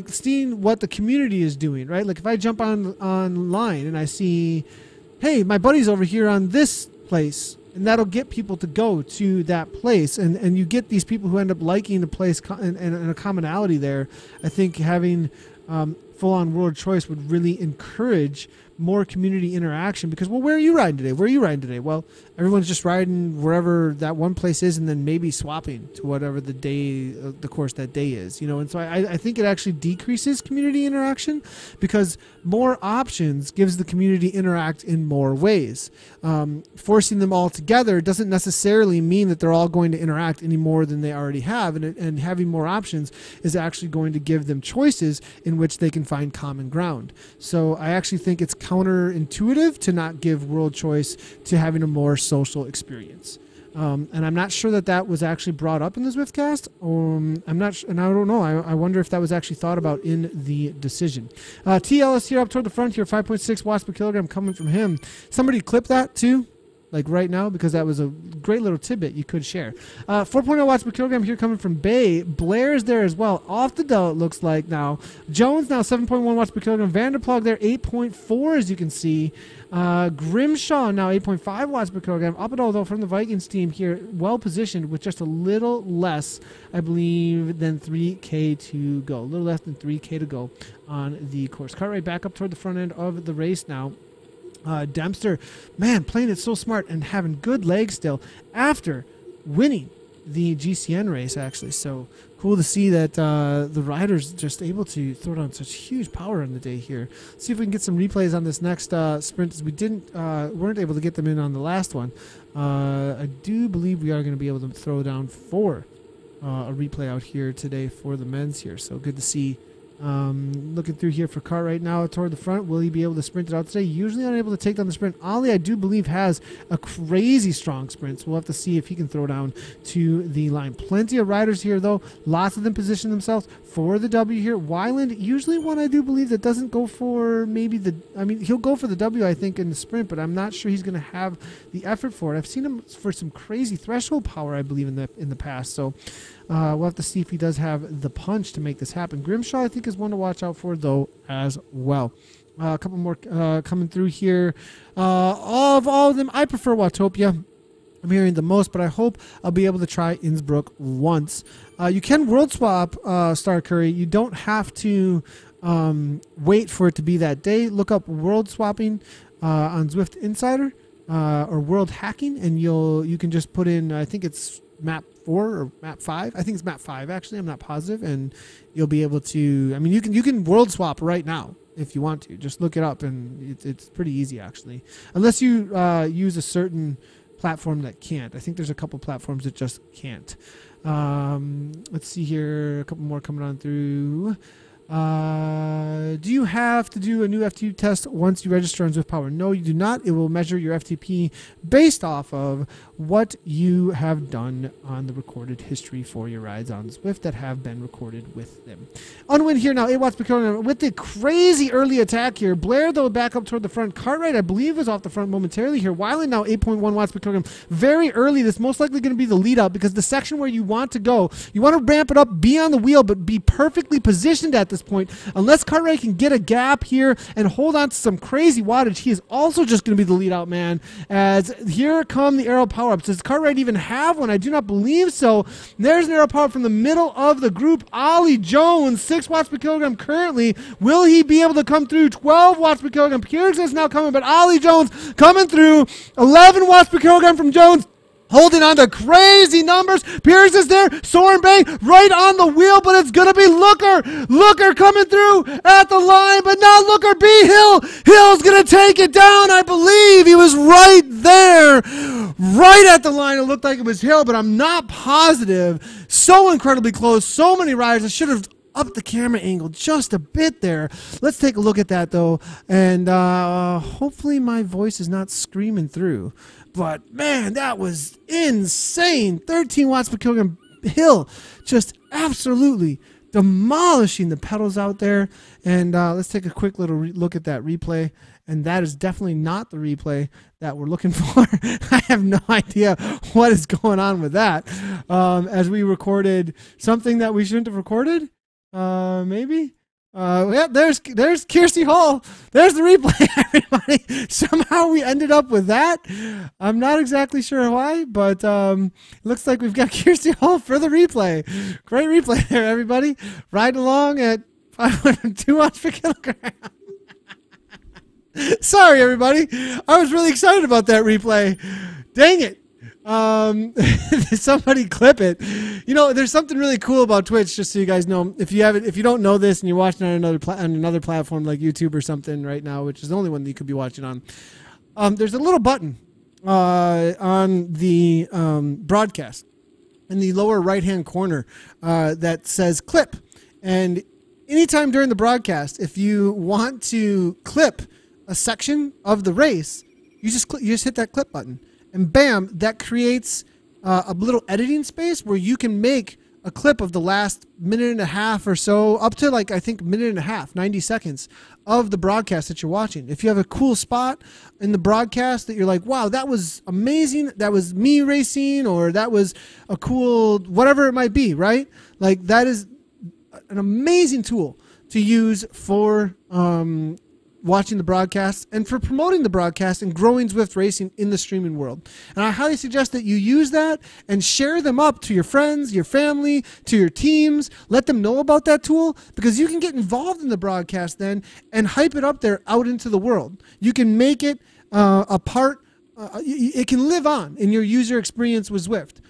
seeing what the community is doing, right? Like if I jump online and I see, hey, my buddy's over here on this place, and that'll get people to go to that place. And you get these people who end up liking the place and a commonality there. I think having full-on world choice would really encourage more community interaction because, well, where are you riding today? Where are you riding today? Well, everyone's just riding wherever that one place is and then maybe swapping to whatever the course that day is, and so I think it actually decreases community interaction because more options gives the community interact in more ways. Forcing them all together doesn't necessarily mean that they're all going to interact any more than they already have, and having more options is actually going to give them choices in which they can find common ground. So I actually think it's counterintuitive to not give world choice to having a more social experience. And I'm not sure that was actually brought up in the Zwiftcast. I'm not, and I don't know. I wonder if that was actually thought about in the decision. TLS here up toward the front here, 5.6 watts per kilogram coming from him. Somebody clip that too, like right now, because that was a great little tidbit you could share. 4.0 watts per kilogram here coming from Bay. Blair's there as well. Off the dough, it looks like now. Jones now 7.1 watts per kilogram. Vanderplug there 8.4 as you can see. Grimshaw now 8.5 watts per kilogram. Up and all though from the Vikings team here, well positioned with just a little less, I believe, than 3K to go. A little less than 3K to go on the course. Cartwright back up toward the front end of the race now. Dempster, man, playing it so smart and having good legs still after winning the GCN race, actually. So cool to see that the riders just able to throw down such huge power on the day here. Let's see if we can get some replays on this next sprint, as we weren't able to get them in on the last one. I do believe we are going to be able to throw down for a replay out here today for the men's here. So good to see. Looking through here for Cartwright now toward the front. Will he be able to sprint it out today? Usually unable to take down the sprint. Ollie, I do believe, has a crazy strong sprint, so we'll have to see if he can throw down to the line. Plenty of riders here, though. Lots of them position themselves for the W here. Weiland, usually one I do believe that doesn't go for he'll go for the W, I think, in the sprint, but I'm not sure he's going to have the effort for it. I've seen him for some crazy threshold power, I believe, in the past, so we'll have to see if he does have the punch to make this happen. Grimshaw, I think, is one to watch out for, though, as well. A couple more coming through here. Of all of them, I prefer Watopia. I'm hearing the most, but I hope I'll be able to try Innsbruck once. You can world swap Star Curry. You don't have to wait for it to be that day. Look up world swapping on Zwift Insider or world hacking, and you can just put in, I think it's map 4 or map 5. I think it's map 5, actually. I'm not positive. And you'll be able to, you can world swap right now if you want to. Just look it up, and it's pretty easy, actually. Unless you use a certain platform that can't. I think there's a couple platforms that just can't. Let's see here. A couple more coming on through. Do you have to do a new FTP test once you register on Zwift Power? No, you do not. It will measure your FTP based off of what you have done on the recorded history for your rides on Zwift that have been recorded with them. On win here now, 8 watts per kilogram with the crazy early attack here. Blair, though, back up toward the front. Cartwright, I believe, is off the front momentarily here. Weiland now 8.1 watts per kilogram. Very early. This most likely going to be the lead out because the section where you want to go, you want to ramp it up, be on the wheel, but be perfectly positioned at this point. Unless Cartwright can get a gap here and hold on to some crazy wattage, he is also just going to be the lead out man. As here come the aero power-ups. Does Cartwright even have one? I do not believe so. There's an aero power-up from the middle of the group. Ollie Jones, 6 watts per kilogram currently. Will he be able to come through? 12 watts per kilogram. Pierce is now coming, but Ollie Jones coming through. 11 watts per kilogram from Jones. Holding on to crazy numbers. Pierce is there. Soren Bay right on the wheel, but it's going to be Looker. Looker coming through at the line, but now Looker B. Hill. Hill's going to take it down. I believe he was right there. Right at the line. It looked like it was Hill, but I'm not positive. So incredibly close. So many riders. I should have up the camera angle just a bit there. Let's take a look at that, though. And hopefully my voice is not screaming through. But, man, that was insane. 13 watts per kilogram hill. Just absolutely demolishing the pedals out there. And let's take a quick little look at that replay. And that is definitely not the replay that we're looking for. I have no idea what is going on with that. As we recorded something that we shouldn't have recorded, maybe. Yeah, there's Kirsty Hall. There's the replay, everybody. Somehow we ended up with that. I'm not exactly sure why, but it looks like we've got Kirsty Hall for the replay. Great replay there, everybody. Riding along at 502 watts per kilogram. Sorry, everybody. I was really excited about that replay. Dang it. Somebody clip it. You know, there's something really cool about Twitch, just so you guys know. If you don't know this and you're watching on another platform like YouTube or something right now, which is the only one that you could be watching on, there's a little button on the broadcast in the lower right-hand corner that says clip. And anytime during the broadcast, if you want to clip a section of the race, you just hit that clip button, and bam, that creates a little editing space where you can make a clip of the last minute and a half or so, up to like, I think, minute and a half, 90 seconds of the broadcast that you're watching. If you have a cool spot in the broadcast that you're like, wow, that was amazing, that was me racing, or that was a cool, whatever it might be, right? Like, that is an amazing tool to use for watching the broadcast and for promoting the broadcast and growing Zwift racing in the streaming world. And I highly suggest that you use that and share them up to your friends, your family, to your teams. Let them know about that tool, because you can get involved in the broadcast then and hype it up there out into the world. You can make it a part, it can live on in your user experience with Zwift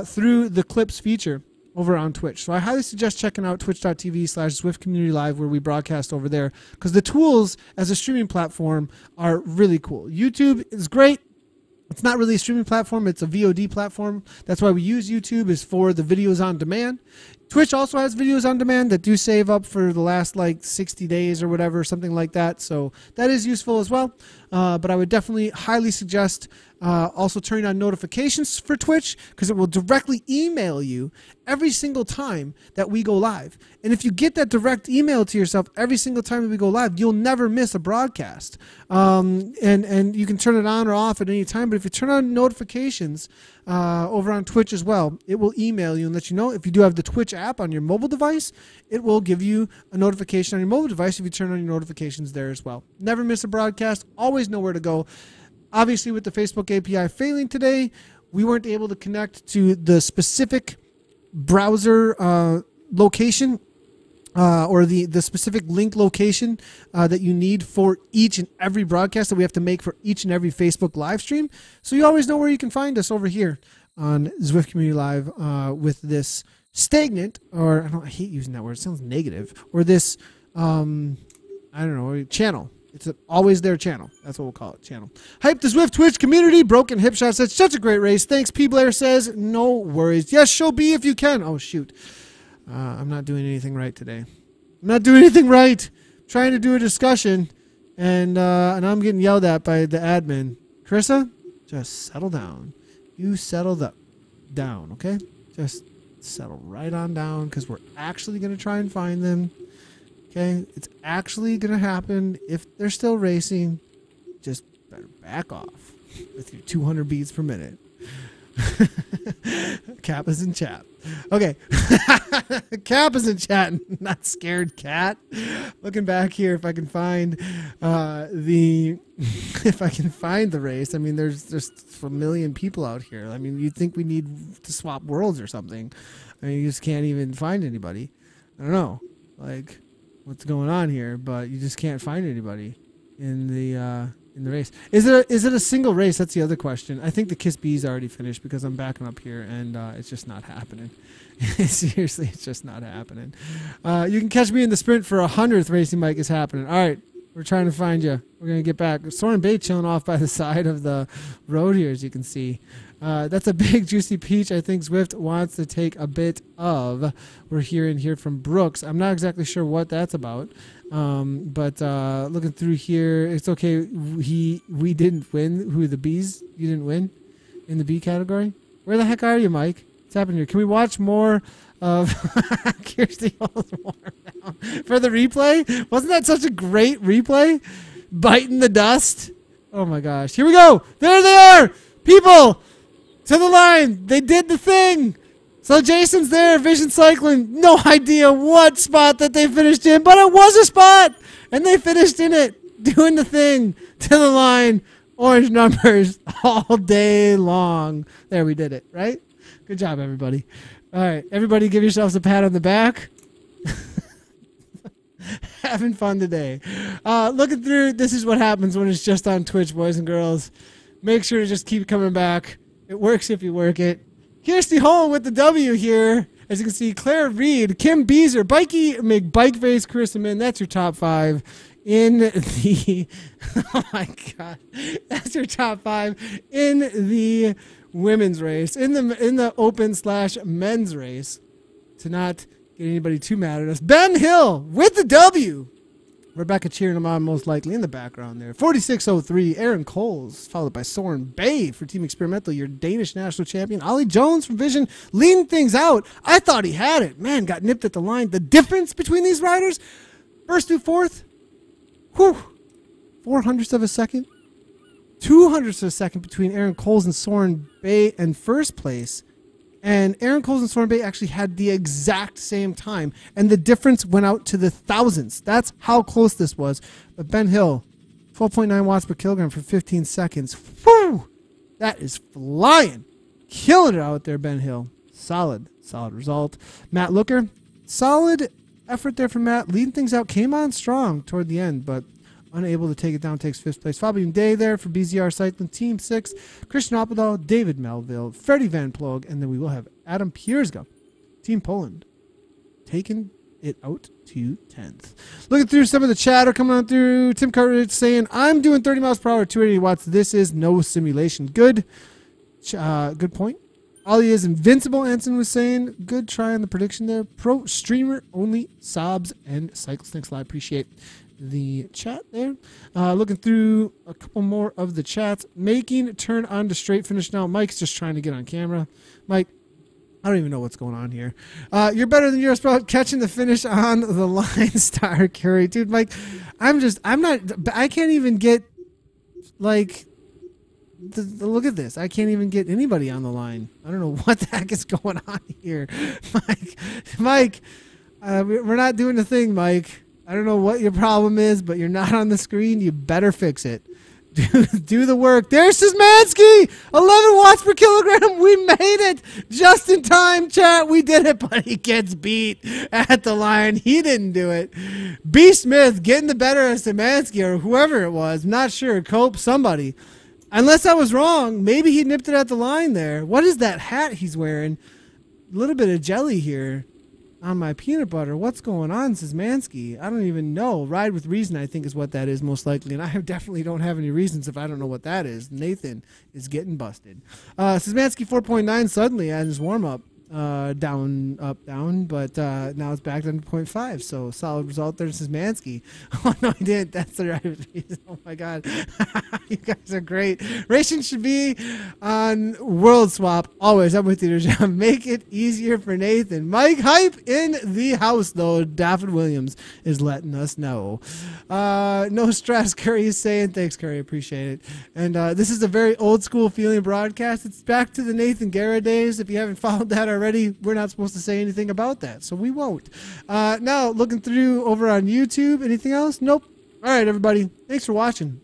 through the clips feature over on Twitch. So I highly suggest checking out twitch.tv/Zwift Community Live, where we broadcast over there, because the tools as a streaming platform are really cool. YouTube is great. It's not really a streaming platform. It's a VOD platform. That's why we use YouTube, is for the videos on demand. Twitch also has videos on demand that do save up for the last like 60 days or whatever, something like that. So that is useful as well. But I would definitely highly suggest also turning on notifications for Twitch, because it will directly email you every single time that we go live. And if you get that direct email to yourself every single time that we go live, you'll never miss a broadcast. And you can turn it on or off at any time. But if you turn on notifications over on Twitch as well, it will email you and let you know. If you do have the Twitch app on your mobile device, it will give you a notification on your mobile device if you turn on your notifications there as well. Never miss a broadcast. Always know where to go. Obviously, with the Facebook API failing today, we weren't able to connect to the specific browser location or the specific link location that you need for each and every broadcast that we have to make for each and every Facebook live stream. So you always know where you can find us over here on Zwift Community Live with this stagnant, or I hate using that word, it sounds negative, or this, I don't know, channel. It's always their channel. That's what we'll call it, channel. Hype the Zwift Twitch community. Broken Hip Shot says, such a great race. Thanks, P. Blair says, no worries. Yes, show B if you can. Oh, shoot. I'm not doing anything right today. I'm not doing anything right. I'm trying to do a discussion, and I'm getting yelled at by the admin. Carissa, just settle down. You settle down, okay? Just settle right on down, because we're actually going to try and find them. Okay, it's actually going to happen. If they're still racing, just better back off with your 200 beats per minute. Cap is in chat. Okay. Cap is in chat. Not scared cat. Looking back here, if I can find the race. I mean, there's just a million people out here. I mean, you'd think we need to swap worlds or something. I mean, you just can't even find anybody. I don't know. Like, what's going on here? But you just can't find anybody in the race. Is it a single race? That's the other question. I think the Kiss B's already finished, because I'm backing up here and it's just not happening. Seriously, it's just not happening. You can catch me in the sprint for 100th racing mic is happening. All right, we're trying to find you. We're gonna get back. Soren Bay chilling off by the side of the road here, as you can see. That's a big juicy peach. I think Zwift wants to take a bit of. We're hearing here from Brooks. I'm not exactly sure what that's about. But looking through here, it's okay. We didn't win. Who, the Bees? You didn't win in the B category? Where the heck are you, Mike? What's happening here? Can we watch more of Kirsty Hall's warm down for the replay? Wasn't that such a great replay? Biting the dust. Oh my gosh. Here we go. There they are. People to the line. They did the thing. So Jason's there, Vision Cycling. No idea what spot that they finished in, but it was a spot. And they finished in it, doing the thing to the line. Orange numbers all day long. There, we did it, right? Good job, everybody. All right, everybody give yourselves a pat on the back. Having fun today. Looking through, this is what happens when it's just on Twitch, boys and girls. Make sure to just keep coming back. It works if you work it. Kirsty Hall with the W here. As you can see, Claire Reed, Kim Beezer, Bikey McBikeface, Carissa Min. That's your top 5 in the... Oh, my God. That's your top 5 in the women's race. In the open/men's race. To not get anybody too mad at us. Ben Hill with the W. Rebecca cheering him on most likely in the background there. 46.03, Aaron Coles, followed by Soren Bay for Team Experimental, your Danish national champion. Ollie Jones from Vision leading things out. I thought he had it. Man, got nipped at the line. The difference between these riders, first to fourth, whew, 400ths of a second. 200ths of a second between Aaron Coles and Soren Bay in first place. And Aaron Coles and Soren Bay actually had the exact same time. And the difference went out to the thousands. That's how close this was. But Ben Hill, 12.9 watts per kilogram for 15 seconds. Whew! That is flying. Killing it out there, Ben Hill. Solid result. Matt Looker, solid effort there from Matt. Leading things out. Came on strong toward the end, but unable to take it down, takes 5th place. Fabian Day there for BZR Cycling, Team 6. Christian Oppedahl, David Melville, Freddie Van Ploeg, and then we will have Adam Piersga, Team Poland, taking it out to 10th. Looking through some of the chatter coming on through. Tim Cartridge saying, I'm doing 30 miles per hour, 280 watts. This is no simulation. Good point. Ollie is invincible, Anson was saying. Good try on the prediction there. Pro streamer only, Sobs and Cyclist. I appreciate the chat there. Looking through a couple more of the chats. Making turn on to straight finish now. Mike's just trying to get on camera. Mike, I don't even know what's going on here. You're better than yours, bro. Catching the finish on the line, Star Curry. Dude, Mike, I can't even get, like, look at this. I can't even get anybody on the line. I don't know what the heck is going on here. Mike, we're not doing the thing, Mike. I don't know what your problem is, but you're not on the screen. You better fix it. Do the work. There's Szymanski! 11 watts per kilogram. We made it just in time, chat. We did it, but he gets beat at the line. He didn't do it. B. Smith getting the better of Szymanski or whoever it was. Not sure. Cope, somebody. Unless I was wrong, maybe he nipped it at the line there. What is that hat he's wearing? A little bit of jelly here on my peanut butter. What's going on, Szymanski? I don't even know. Ride with reason, I think, is what that is most likely. And I definitely don't have any reasons if I don't know what that is. Nathan is getting busted. Szymanski 4.9 suddenly at his warm-up. Down, up, down, but now it's back down to 0.5. So solid result there, Szymanski. Oh no, he didn't. That's the right reason. Oh my God, you guys are great. Racing should be on World Swap always. I'm with you, John. Make it easier for Nathan. Mike Hype in the house though. Daffin Williams is letting us know. No stress, Curry is saying. Thanks, Curry. Appreciate it. And this is a very old school feeling broadcast. It's back to the Nathan Guerra days. If you haven't followed that already, we're not supposed to say anything about that, so we won't. Now, looking through over on YouTube, anything else? Nope. All right, everybody. Thanks for watching.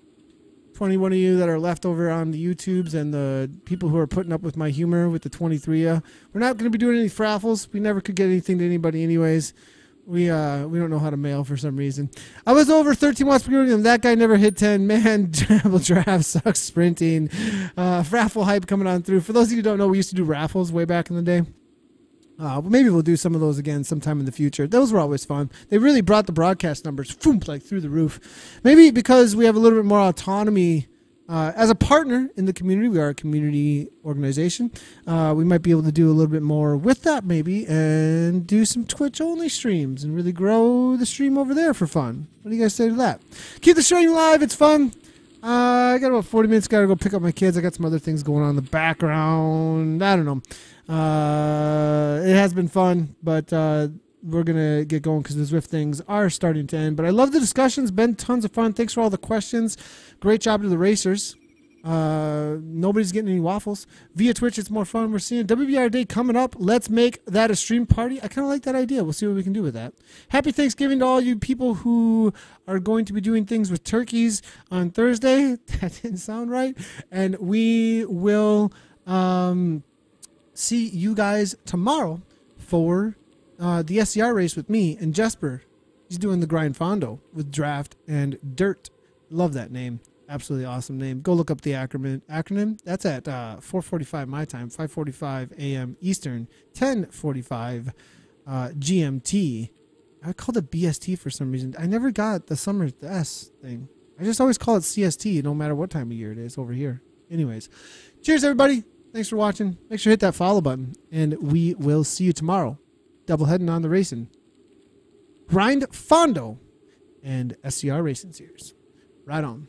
21 of you that are left over on the YouTubes and the people who are putting up with my humor with the 23. We're not going to be doing any fraffles. We never could get anything to anybody anyways. We don't know how to mail for some reason. I was over 13 watts per kilogram. That guy never hit 10. Man, double draft sucks sprinting. Raffle hype coming on through. For those of you who don't know, we used to do raffles way back in the day. Maybe we'll do some of those again sometime in the future. Those were always fun. They really brought the broadcast numbers like through the roof. Maybe because we have a little bit more autonomy as a partner in the community, we are a community organization. We might be able to do a little bit more with that maybe and do some Twitch only streams and really grow the stream over there for fun. What do you guys say to that? Keep the stream live. It's fun. I got about 40 minutes. Got to go pick up my kids. I got some other things going on in the background. I don't know. It has been fun, but we're going to get going because the Zwift things are starting to end. But I love the discussions. Been tons of fun. Thanks for all the questions. Great job to the racers. Nobody's getting any waffles. Via Twitch, it's more fun. We're seeing WBR Day coming up. Let's make that a stream party. I kind of like that idea. We'll see what we can do with that. Happy Thanksgiving to all you people who are going to be doing things with turkeys on Thursday. That didn't sound right. And we will see you guys tomorrow for the SCR race with me and Jesper. He's doing the grind fondo with Draft and Dirt. Love that name. Absolutely awesome name. Go look up the acronym. That's at 4:45 my time, 5:45 a.m. Eastern, 10:45 GMT. I called it BST for some reason. I never got the summer S thing. I just always call it CST no matter what time of year it is over here. Anyways, cheers everybody. Thanks for watching. Make sure to hit that follow button, and we will see you tomorrow. Doubleheading on the racing. Grind Fondo and SCR Racing Series. Right on.